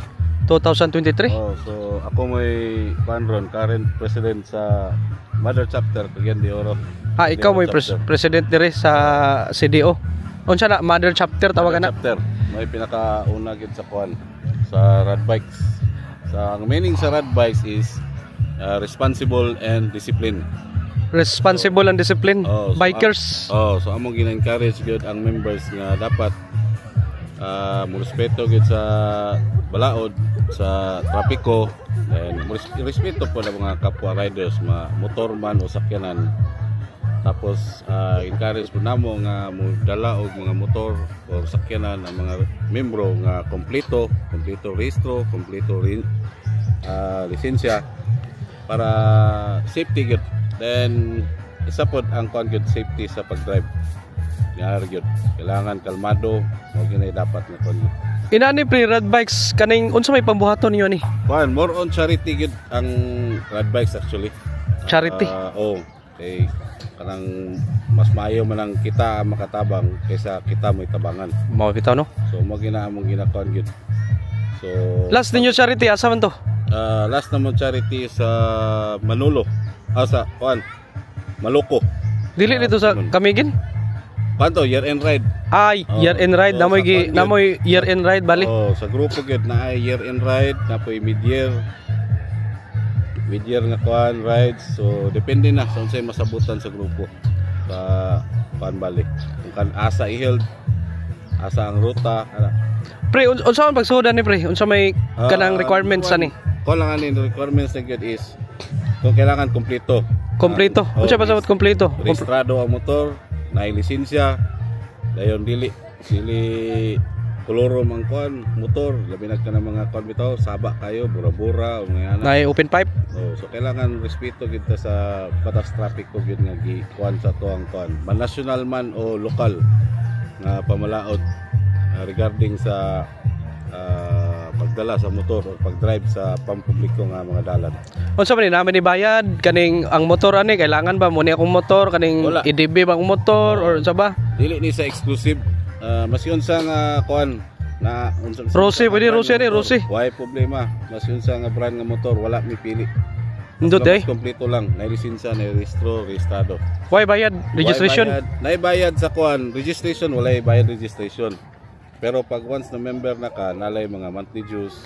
2023? Oh, so ako may kuan ron current president sa Mother Chapter Cagayan de Oro. Ah, ikaw mo president dire sa CDO. Unsa na mother chapter tawagan na? Chapter. May pinakauna gid sa kuan sa Rad Bikes. Sa ang meaning sa Rad Bikes is responsible and discipline. Responsible and discipline. So, Bikers. so among gina-encourage gyud ang members nga dapat mo respeto gyud sa balaod, sa trapiko, and respeto po ng mga kapwa riders, motor man o sakyanan. Tapos encourage po namo nga mo dala og mga motor o sakyanan ang mga membro nga kompleto rehistro, kompleto lisensya para safety gyud. Then isa pod ang kuan gyud safety sa pag-drive. Nga gyud kailangan kalmado, mo ginay dapat nga kuan. Inani pre Rad Bikes kaning unsa may pambuhaton niyo ni? Kuan more on charity gyud ang Rad Bikes actually. Charity. Okay. Kanang mas maayo man ang kita makatabang kaysa kita mo itabangan. Mao bitaw no. So mo among ginakuan gyud. So Last ninyo charity asa man to? last naman charity sa Manolo. Sa kuan Maluko. Dili dito sa Kamigin? Kanto year end ride. Ay, year end ride namoy year end ride bali. Sa grupo gyud na ay year end ride, napoy mid year nga kuan rides. So depende na sa unsay masabutan sa grupo. Sa kuan bali. Kung kan asa i-held, asa ang ruta. Pre, unsa man pagsudan ni pre? Unsa may kanang requirements ani? Kuan lang ani requirements na gyud is kung kailangan kompleto. Kompleto. Unsa pa sa kompleto? Registrado ang motor, naay lisensya, dayon dili koloro mang kuan motor, labi na ka ng mga kuan bitaw, saba kayo, bura-bura o mga ana. Nay open pipe. So kailangan respeto kita sa batas trapiko gyud nga kuan sa tuang kuan. Man national man o lokal nga pamalaod regarding sa pagdala sa motor o pag-drive sa pampubliko nga mga dalan. Unsa man ni namin ni bayad kaning ang motor ani kailangan ba mo ni akong motor kaning Wala. EDB ba akong motor or unsa ba? Dili ni sa exclusive. Mas yun sa nga kuan na Rossi, pwede Rossi ani, Rossi. Why problema? Mas yun sa nga brand nga motor wala mi pili. Ndot eh. Kompleto lang, na lisensya, na rehistro, rehistrado. Why bayad? Registration? Nay bayad sa kuan, registration wala bayad registration. Pero pag once na member na ka, nalay mga monthly dues,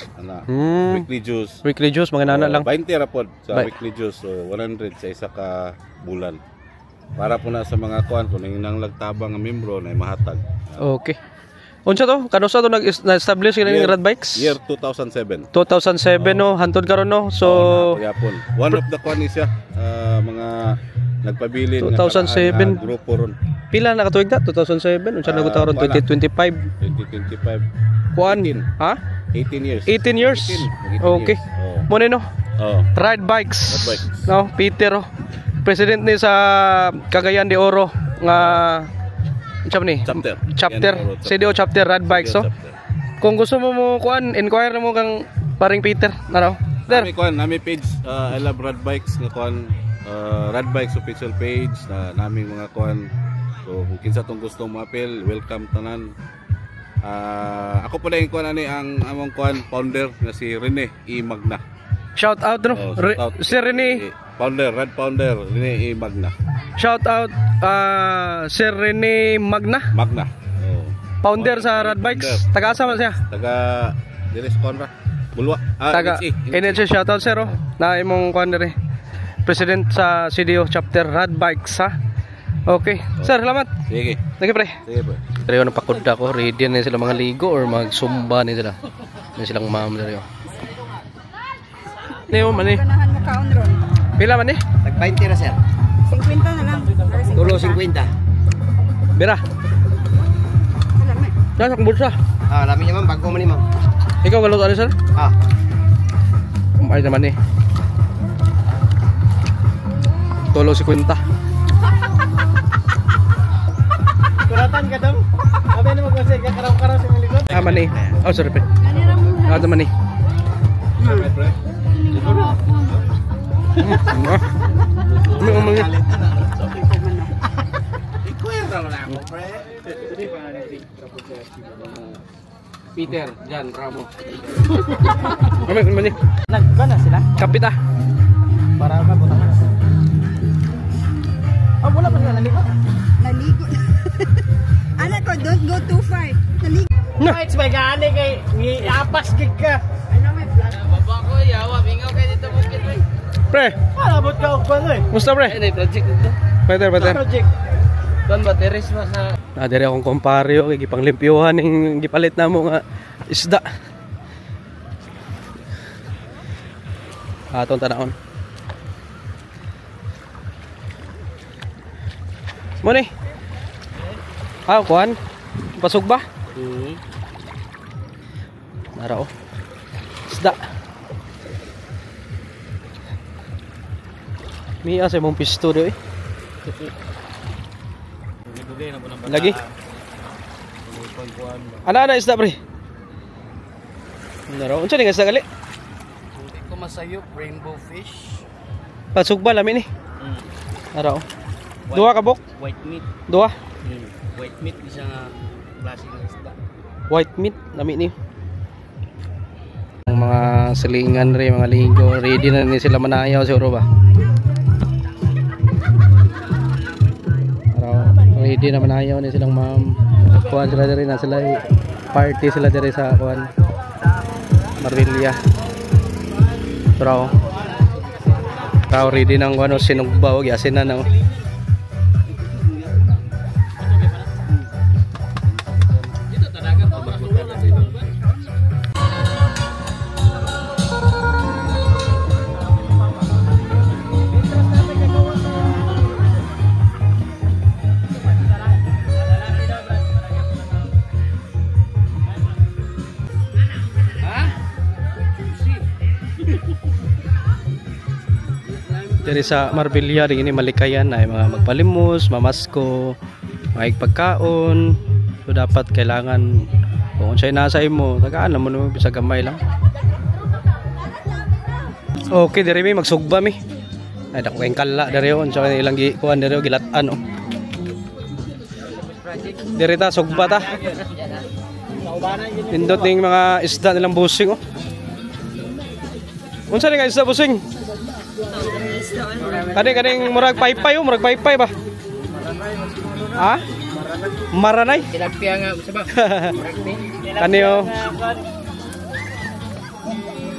weekly dues. Weekly dues, mga nana lang. 20 ra pod sa Bay. weekly dues, so 100 sa isa ka bulan. Para po na sa mga kuan kung nang lagtabang nga membro na mahatag. Okay. Unsa to? Kano sa to na-establish kini Year- Rad Bikes? Year 2007. 2007 no, hantod karon no. So Yapon. One of the kuan is siya, mga nagpabilin 2007. nga grupo ron. pila na katuig na 2007 unsa na karon wala. 2025. 2025. Kuan? 18. Ha? 18 years. 18 years. 18 Okay. years. Oh. Mo no. Oh. Ride Bikes. Ride Bikes. No, Peter. Oh. President ni sa Cagayan de Oro nga chap ni Chapter. chapter Yan, Oro, CDO chapter Ride Bikes so. Chapter. Kung gusto mo kuan, inquire mo kang paring Peter, ano? Der. Nami kuan, nami page I love Rad Bikes nga kuan, Rad Bikes official page na naming mga kuan. So kung kinsa tong gusto mo appeal, welcome tanan. Ako pala yung kuan ani ang among kuan founder nga si Rene E. Magna. Shout out no. Oh, shout out. Sir Rene, Founder, Rad founder Rene E. Magna. shout out Sir Rene Magna, Magna. Oh. founder sa Rad Bikes. Taga asa man siya? Taga Diris Conra. Bulwa. Taga NHA, shout out sir oh. Na imong kuan dire. President sa CDO chapter Rad Bikes ha. Okay. Sir, salamat. Sige. Sige pre. Sige po. Pero yung napakunda ko, ready na sila mga ligo or magsumba na sila. Yan silang ma'am na rin. Neo man eh. Ganahan mo kaon ron. Pila man eh? Tag 20 ra sir. 50 na lang. Tulo 50. Bira. Wala may. Nasa kong bulsa. Lami niya ma'am, bago man ni ma'am. Ikaw galuto ano sir? Ay naman eh. Tulo 50. Kuratan ka dam. Abi na magkasig ka karaw-karaw sa mga likod. Man eh. Oh sorry pre. Kanira mo. Man eh. Umang eh. Peter, Jan, Ramo. Man eh. Nagba na sila. Kapita. Para ka butang na. Wala pa sila naligo. Naligo. Anak ko, don't go too far. Naligo. Na. It's may gaani kay iapas gig ka. Ano may plan? Pre, Abot ka og ban eh. musta pre? Project dito. Peter. Project. Don batteries mo sa Diri akong komparyo kay gipanglimpyuhan ning gipalit namo nga isda. Atong tanahon. Mo ni. Kuan. Pasog ba? Nara oh. Isda. Miya sa mong pisto do eh. Lagi. Ana isda pre. Naro, unsa ni nga isda gali? ko masayop rainbow fish. Pasog ba lami ni? Naro. Duha ka bok? White meat. Duha. White meat isa nga klase ng isda. White meat lami ni. Ang mga silingan ri, mga linggo, ready na ni sila manayaw siguro ba? Ready na manayaw ni silang ma'am. Kuan sila diri na sila party sila diri sa kuan Marbella. Pero ready nang kuan sinugba og yasin na no. Diri sa Marbella rin ini malikayan ay mga magpalimos, mamasko, may pagkaon. So dapat kailangan kung unsay nasa imo, tagaan mo no bisa gamay lang. Okay, diri mi magsugba mi. Ay dako kay kala diri on so ilang kuan diri gilatan oh. Diri ta sugba ta. Pindot ning mga isda nilang busing oh. Unsa ni nga isda busing? Kaning murag paypay oh, murag paypay ba? Ha? Maranay. Tilapia nga sa ba? Kaniyo.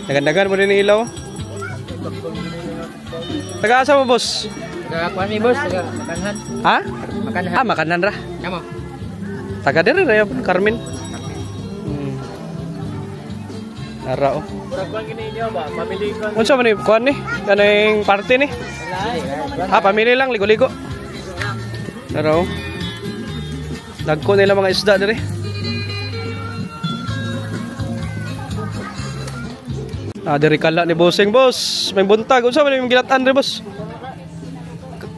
Dagan-dagan mo din ilaw. Taga-asa mo, boss? Taga ni boss, taga Makanhan. Ha? Makanhan. Ah, makanan ra. Kamo. Taga diri ra Carmen. Ara oh. Kurang gini niyo ba? Pamili ko. Unsa man ni kuan ni? Kaning party ni? Ah, pamili lang ligo-ligo. Ara oh. Dagko nila mga isda diri. Ah, diri kala ni bossing, boss. May buntag. Unsa man yung gilatan diri, boss?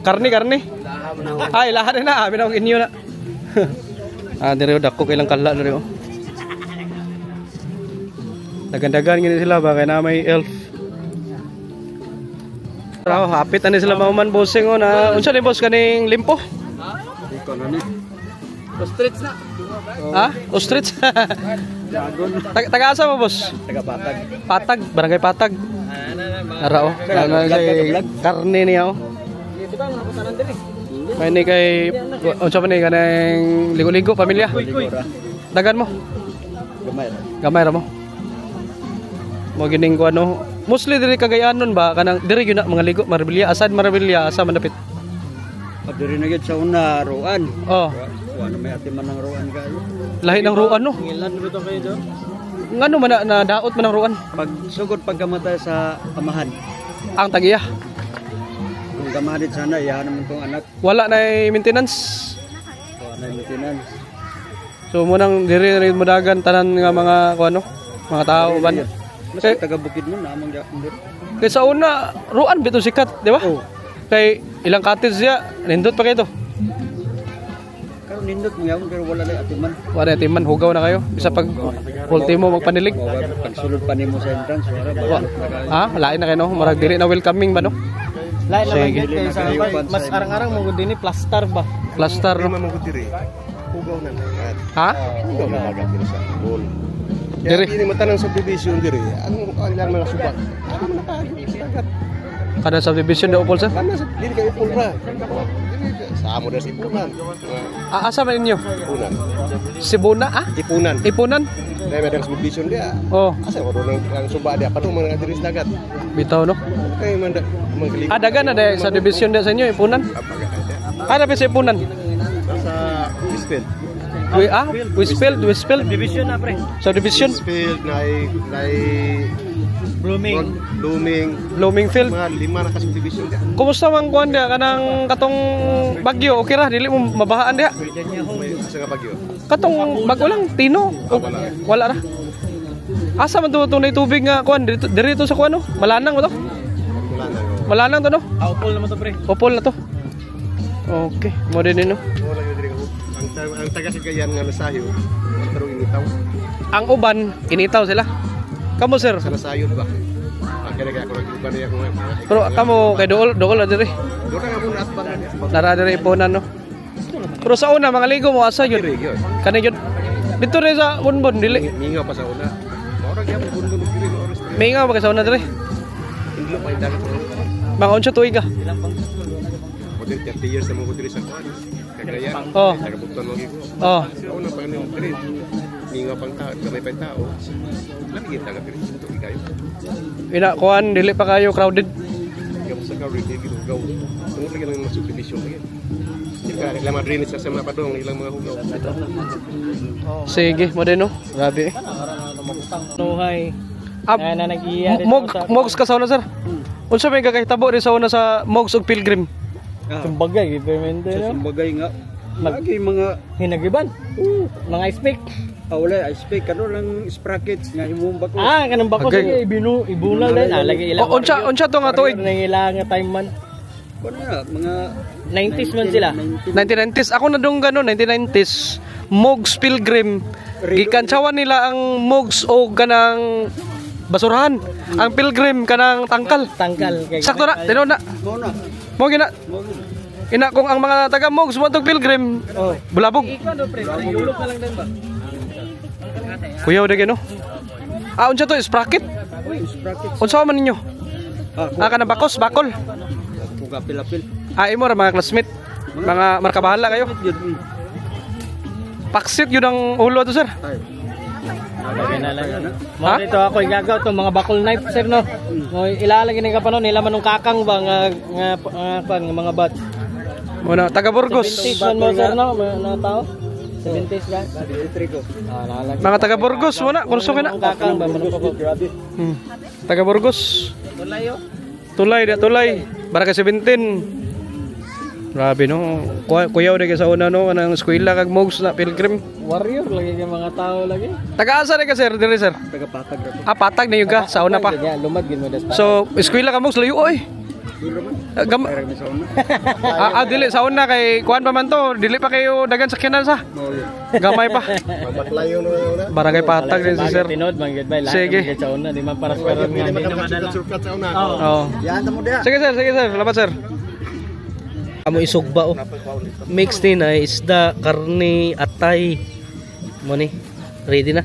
Karni. Ay, lahat na. Abi na og inyo na. Ah, diri dako kailang kala diri oh. Dagan-dagan gini sila ba kay na may elf. Pero hapit ani sila mauman bossing oh na unsa ni boss kaning limpo? Iko na ni. Ostrich na. Ha? Ostrich. Taga-asa mo boss? Taga Patag. Patag, barangay Patag. Ara oh. Ano say karne niya oh. Dito ba mga kusanan diri? May ni kay unsa man ni kanang ligo-ligo pamilya? Dagan mo. Gamay ra mo. Mo gining ko ano, mostly diri Cagayanon ba kanang diri gyud na mga ligo Marabilya, asad Marabilya asa man dapit. Diri na gid sa una ruan. Oh, Ano may ati man ng ruan kayo. lahi ng ruan no. Ngilan dito kayo do. Ngano man na daot man ng ruan Pag sugod pagkamatay sa amahan. ang tagiya. Kung gamadit sana iyahan naman tong anak. Wala na maintenance. O ano yung maintenance. So mo nang diri rin modagan tanan nga mga kuno, mga tao ban. Mas Kay, taga bukid mo na amang gakundir. kay sa una ruan bito sikat, di ba? Oh. Kay ilang cottage ya, nindot pa kayo to. Karon nindot mo yawon pero wala na ati man. Wala timan hugaw na kayo. Bisa pag ultimo magpanilig. O pagsulod pa nimo sa entrance wala ba. Ah, lain na kayo no. Marag diri na welcoming ba no? Lain naman Sige. dito sa mas arang-arang mo gud dinhi plaster ba. Plaster no. Hugaw na. Ha? Hugaw na agad diri sa bol. Diri. Diri mo tanang subdivision diri. Ang lang mga subat. Ano man nakagit sa dagat. Kada subdivision daw upol sir. Kana sa dili kay pulra. Sa amo na si Ipunan. Asa man inyo? Ipunan. Sibuna ah? Ipunan. Ipunan? Dahil may dagang subdivision dia. Oh, Asa ko doon ang suba dia padung mga diri sa dagat. bitaw no. Kay man mangkali. Ah, dagan na sa subdivision da sa inyo Ipunan. Ada pa sa Ipunan. Sa Eastfield. Westfield. Division na pre. Subdivision. Eastfield na Blooming Field. mga 5 na ka subdivision dia. Kumusta man kuan dia kanang katong bagyo? Okay ra dili mo mabahaan dia. May asa nga bagyo. Katong bago lang tino. Wala ra. Asa man to tunay tubig nga kuan diri to sa kuan no? Malanang mo to? Wala na. Malanang to no? Aupol naman to pre. Popol na to. Okay, mo din no. Wala gyud diri. Ang taga Cagayan nga nasayo. Pero initaw. Ang uban initaw sila. Kamo sir. Sa nasayon ba? Kaya ako nag-iba niya kung Pero kamo kay dool na diri. doon nga muna at bang Nara diri Ipunan no. Pero sa una mga ligo mo asa yun. Kani yun. Dito rin sa Bunbon dili. mingaw pa sa una. Maura gyud bundon diri no oras. May nga ba sa una diri? Indlo pa dagat. Mga unsa tuig ka? Model 30 years na mo diri sa kuan. Cagayan. Oh. Nagabukton mo gyud. Oh. Sa una pa ni diri. Mingaw pang tao, gamay pa tao. Lagi kita nga diri sa tuig kayo. Ina kuan dili pa kayo crowded. Yung sa ka ready gid hugaw. Tungod lagi ng subdivision lagi. Sika ilang mga drainage sa mga padong ilang mga hugaw. Sige, mo din no. Grabe. Nuhay. Ah, Na nag-iya dito sa Mogs ka sa una sir. Unsa may kakahitabo rin sa una sa Mogs ug Pilgrim? Tumbagay gipemente Sa no. sumbagay nga. Lagi mga Hinagiban. Mga ice pick. wala ice pick kano lang sprockets nga imong bako. Ah, kanang bako Agay. sige ibunal din. Lagi ilang. Unsa to nga tuig? Nang ilang nga time man. Kuno na mga 90s man sila. 1990s. Ako na dong gano 1990s. Mogs Pilgrim. Gikantsawan nila ang Mogs o ganang basurahan. Ang Pilgrim kanang tangkal. Tangkal kay. Sakto na, tinuod na. Mo na. Mo gina. Ina kung ang mga taga Mogs mo tog Pilgrim. Oh. Bulabog. Ikaw do pre, yulok na lang din ba? Kuya udah gino. Ah, unsa to sprocket? Sprockets. Unsa man ninyo? Ah, Kana bakos, bakol. kuga pilapil. Ah, imo ra mga classmate. Mga markabahala kayo. Yun. Paksit yun ang ulo to, sir. Lagyan na lang. Mo dito ako igagaw to mga bakol knife sir no. Mo ilalagay ni kapanon nila manong kakang ba nga mga bat. Muna taga Burgos. 70s mo sir no, mga tao. 70s guys. Lalagay. Mga taga Burgos muna, kurso ka na. Kakang ba manong ko. Taga Burgos. Tulayo. Tulay. Barangay 17. Grabe no. Kuyaw di ka sa una no, anang eskwela kag mogs na pilgrim. Warrior lagi ka mga tao lagi. Taga-asa ka sir, diri sir? Taga patag ra. Patag na yung ka, sa una pa. Lumad gid mo das. So, eskwela ka mogs layo oy. Dili sa una kay kuan pa man to, dili pa kayo dagan sakyanan sa. Gamay pa. Baklayo no na. Barangay Patag din si sir. Tinod man gid bay lahat Sige. sa una di man para sa nga di naman na. Surkat sa una. Oo. Yan mo dia. Sige sir. Salamat sir. Amo isugba oh. Mix din ay isda, karne, atay. Mo ni. Ready na.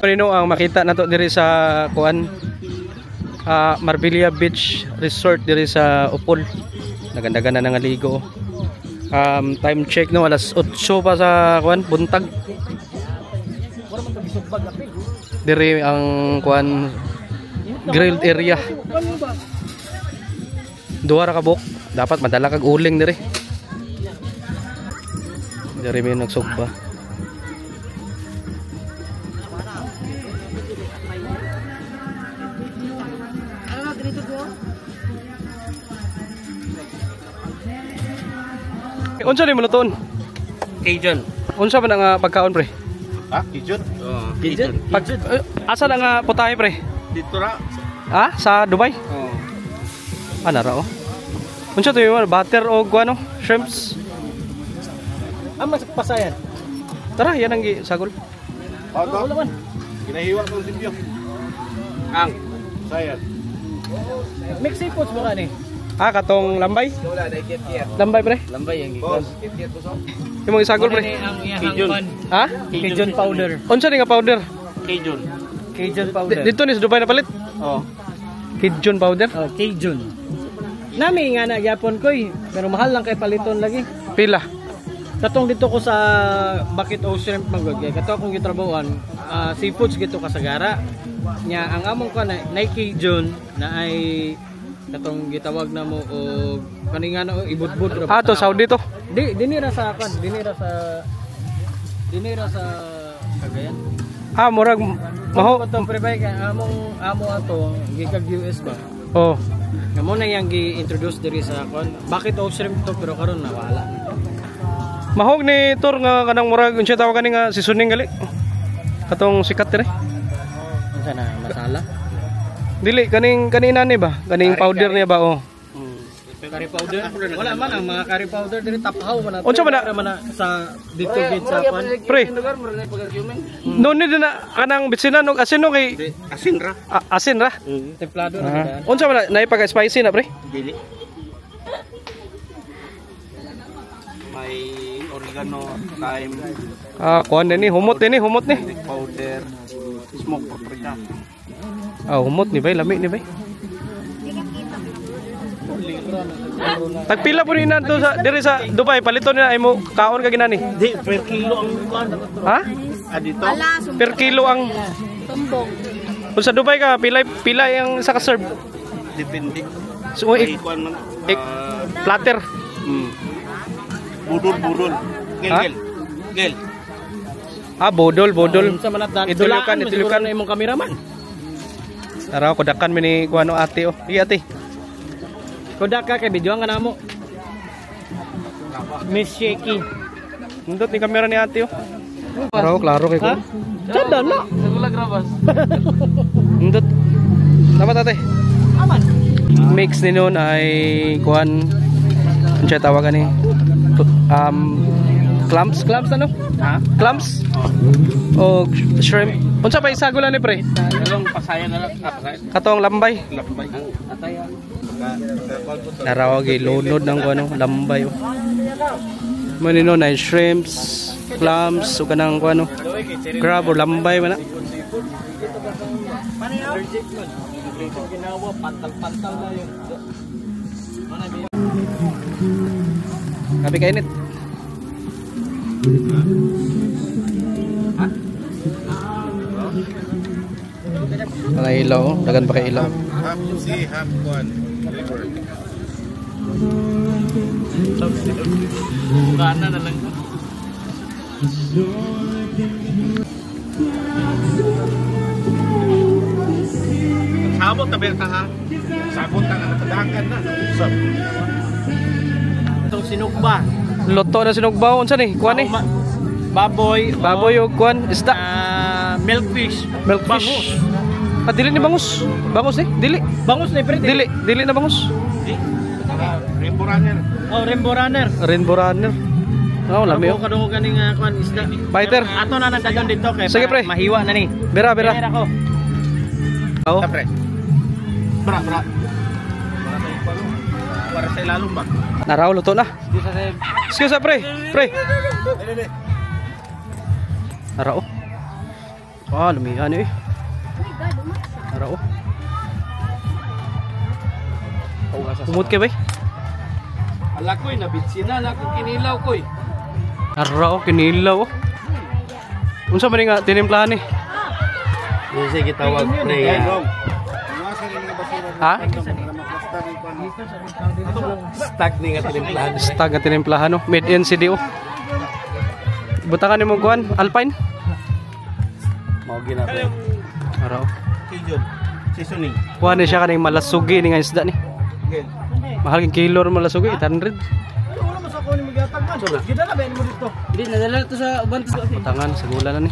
Ano ang makita nato diri sa kuan Marbella Beach Resort diri sa Upol. Nagandagan na nangaligo. Time check no alas 8 pa sa kuan buntag. Diri ang kuan grilled area. Duha ra ka buok. Dapat madala kag uling diri. Diri may nagsugba. Unsa ni maluton? Cajun. Unsa ba nga pagkaon pre? Ha? Kijun? Cajun. Asa na nga putahe pre? Dito ra. Sa Dubai? Oo. Nara oh. Unsa to yung butter o guano? Shrimps? Mas pasayan. Tara, yan ang sagol. Wala man. Ginahiwa ko limpyo. Ang sayad. Mix seafoods mo ni. Katong lambay? Lambay pre? Lambay yang gikan. Yung mga sagol pre? Cajun. Cajun powder. Unsa ni nga powder? Cajun powder. Dito ni sa Dubai na palit? Oh. Cajun powder? Oh, Cajun. Nami nga na gyapon ko pero mahal lang kay paliton lagi. Pila? Katong dito ko sa Bucket o Shrimp magod kay kato akong gitrabahuan, seafoods gito kasagara. Nya ang among ko na Cajun na ay katong gitawag na mo og kaninga na ibudbud ra. To Saudi to. Dinira sa kan, dinira sa Cagayan. Murag maho. Katong prebay kay amo ato gikag US ba. Oh. Kamo na yang gi-introduce diri sa kon. Bucket o Shrimp to pero karon nawala. Mahog ni Tor nga kanang murag unsa tawag kani nga seasoning gali. Katong sikat dire. Unsa na masala? Dili kanina ni ba? Kaning powder niya ba oh. Curry powder? Wala man ang mga curry powder diri taphaw man nato. Unsa man na sa dito gid sa kon. Pre. No ni na kanang bitsinan og asin no kay Asin ra. Asin ra. Templado na. Unsa man na ipag spicy na pre? Dili. May oregano, thyme, Kuan ni humot ni. powder, smoke paprika. Humot ni bay, lami ni bay. Tagpila po rin to sa diri sa Dubai paliton nila ay mo kaon ka ginani. Di per kilo ang kuan. Ha? Dito. Per kilo ang Tumbong. kung sa Dubai ka pila yung sa ka-serve. Depende. So Ay kuan man. platter. Budol. Gel. Bodol. Unsa man nat Itulukan na imong kameraman. Tara ko dakan mi ni kuano ate oh. Di ate. Kodak ka kay video nga namo. Miss Shaky. Nindot ni kamera ni ate oh. Klaro kay ko. Sada na. Nagulag rabas. Nindot. Dapat ate. Aman. Mix ni noon ay kuan unsa tawagan ni clams ano? Clams? O shrimp. Unsa pa isagulan ni pre? Dalong pasayan na lang. Katong lambay. Ataya. Narawag ilunod ng ano, lambay oh. Manino na shrimps, clams, o kanang ano, crab o lambay man na. Ginawa pantal-pantal na yun. Kapi kainit. Mga ilaw, dagan pa kay ilaw. Half sea, half one. Liver. Bukana na lang. Sabot na benta ha. Sabot ka na matadagan na. Usap. Itong sinugba. Loto na sinugbaw unsa ni? Kuan ni? Baboy. Baboy og kuan, isda. Milkfish. Milkfish. Ah, dili ni bangus. Bangus eh? Dili. Bangus na pre. Dili na bangus. Rainbow runner. Oh, Rainbow Runner. Rainbow runner. Oh, lami oh. Kadung kaning kuan isda. Fighter. Ato na nagdayon dito kay Sige, pre. mahiwa na ni. Bera. Bera ko. Oh. Pre. Bra. Para sa ilalong ba? Naraw luto na. Excuse pre. Naraw. Ah, lumihan eh. Naraw. Umot kay bay. Ala koy nabitsina na ko kinilaw koy. Naraw kinilaw. Unsa man nga tinimplahan ni? Sige tawag pre. Ha? Stag ni nga tinimplahan. Stag nga tinimplahan no. Made in CDO. Butakan nimo kuan Alpine. Mao gina pre. Naraw. Kijon. Seasoning. Kuan ni siya kaning malasugi ni nga isda ni. Mahal king kilo ron malasugi 800. Wala mo sa ko ni migatag man. Gida na ben mo dito. Di nadala to sa uban to. Butangan sa gula na ni.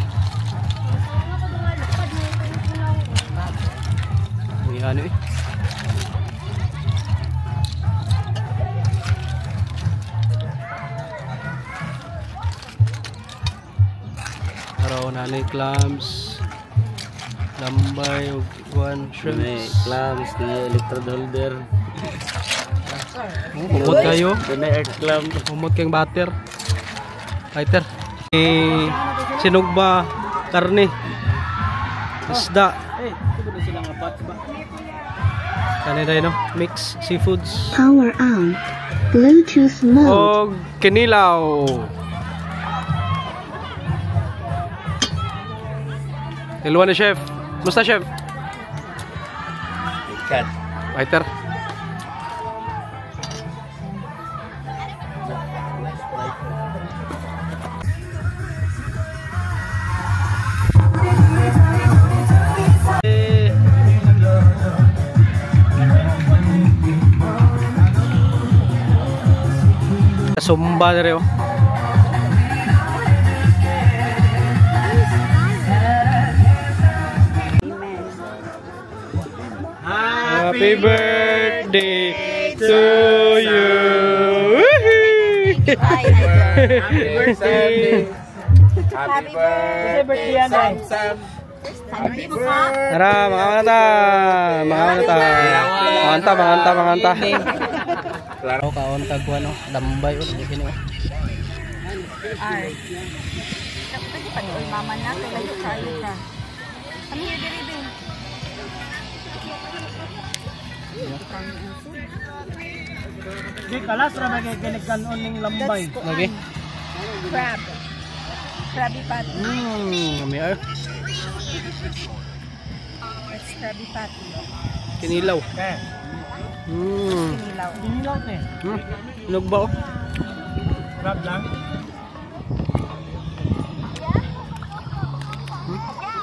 Ano eh. Araw na ni clams, lambay ug one shrimps, Clams ni electrode holder. umot kayo, Kani earth clam. umot kang butter. Fighter. Sinugba, karne, isda. Tubo na sila nga pots ba? Kanina no? Mix seafoods. Power on. Bluetooth mode. Og kinilaw. Hello na chef. Musta chef? Kat. Fighter. Sumba na rin oh. Happy birthday to you. Happy birthday. Happy birthday. Sam. Happy birthday. Tara, manganta. Claro, kaon kagwan oh, lambay oh, di kini oh. Ay. Pwede pa ni mama na to layo kayo ka. Kami diri din. Di kalas ra bagay kinikanon ning lambay. Lagi. Crab. Krabby patty. Kami ay It's Krabby patty. kinilaw. Kinilaw. Kinilaw te. Nugba oh. Crab lang.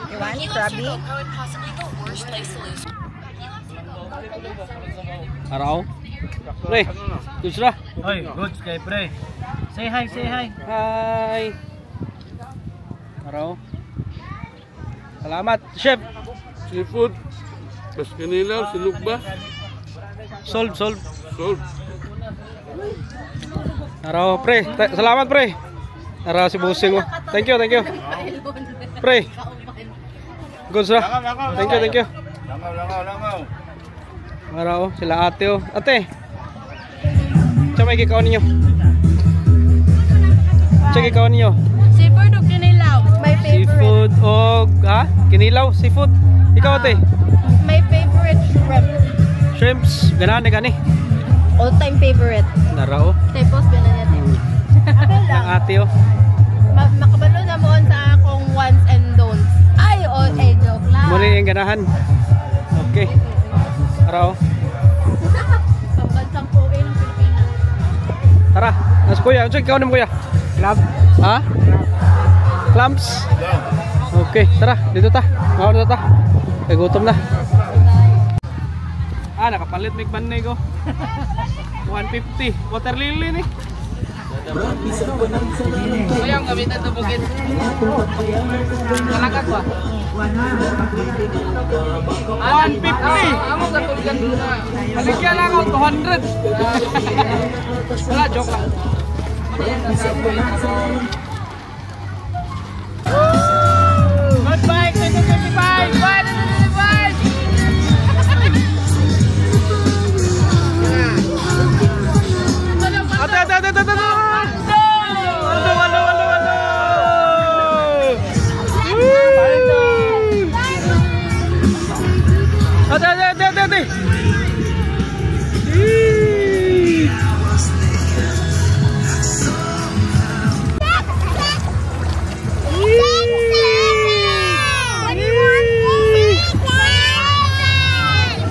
You want Krabby? Araw. Pre, kusra. Oy, good kay pre. Say hi. Hi. Araw. Salamat, chef. Seafood. Bas kanilaw, sinugba. Solve. Sold. Araw, pre. Salamat, pre. Araw si Busing oh. Thank you. Pre. Good sir. Thank you. Langaw. Araw, sila ate oh. Ate. Tsaka may kikaon ninyo. Seafood o kinilaw? My favorite. Seafood o kinilaw, seafood. Ikaw ate. My favorite shrimp. Shrimps, gani. All-time favorite. Nara oh. Tapos ganun natin. Okay lang. Ang ate oh. Makabalo na mo sa akong wants and don'ts. Ay, joke lang. Muli yung ganahan. Okay. Araw. Pambansang POA ng Pilipinas. Tara. Nas kuya, unsa ikaw nimo kuya? Club. Ha? Clamps. Okay, tara, dito ta. Mao dito ta. Kay gutom na. Nakapalit mig panay ko. 150. Water lily ni. Ayang gamitan to bukid. Kalakak ba? 150. Amo katulgan na. Baligyan lang ako 200. Wala, joke lang. Goodbye, 2025! Bye, 2025! Ate! Ate!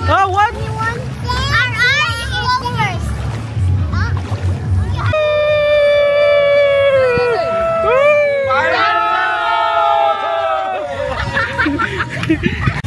Oh, what? Our eyes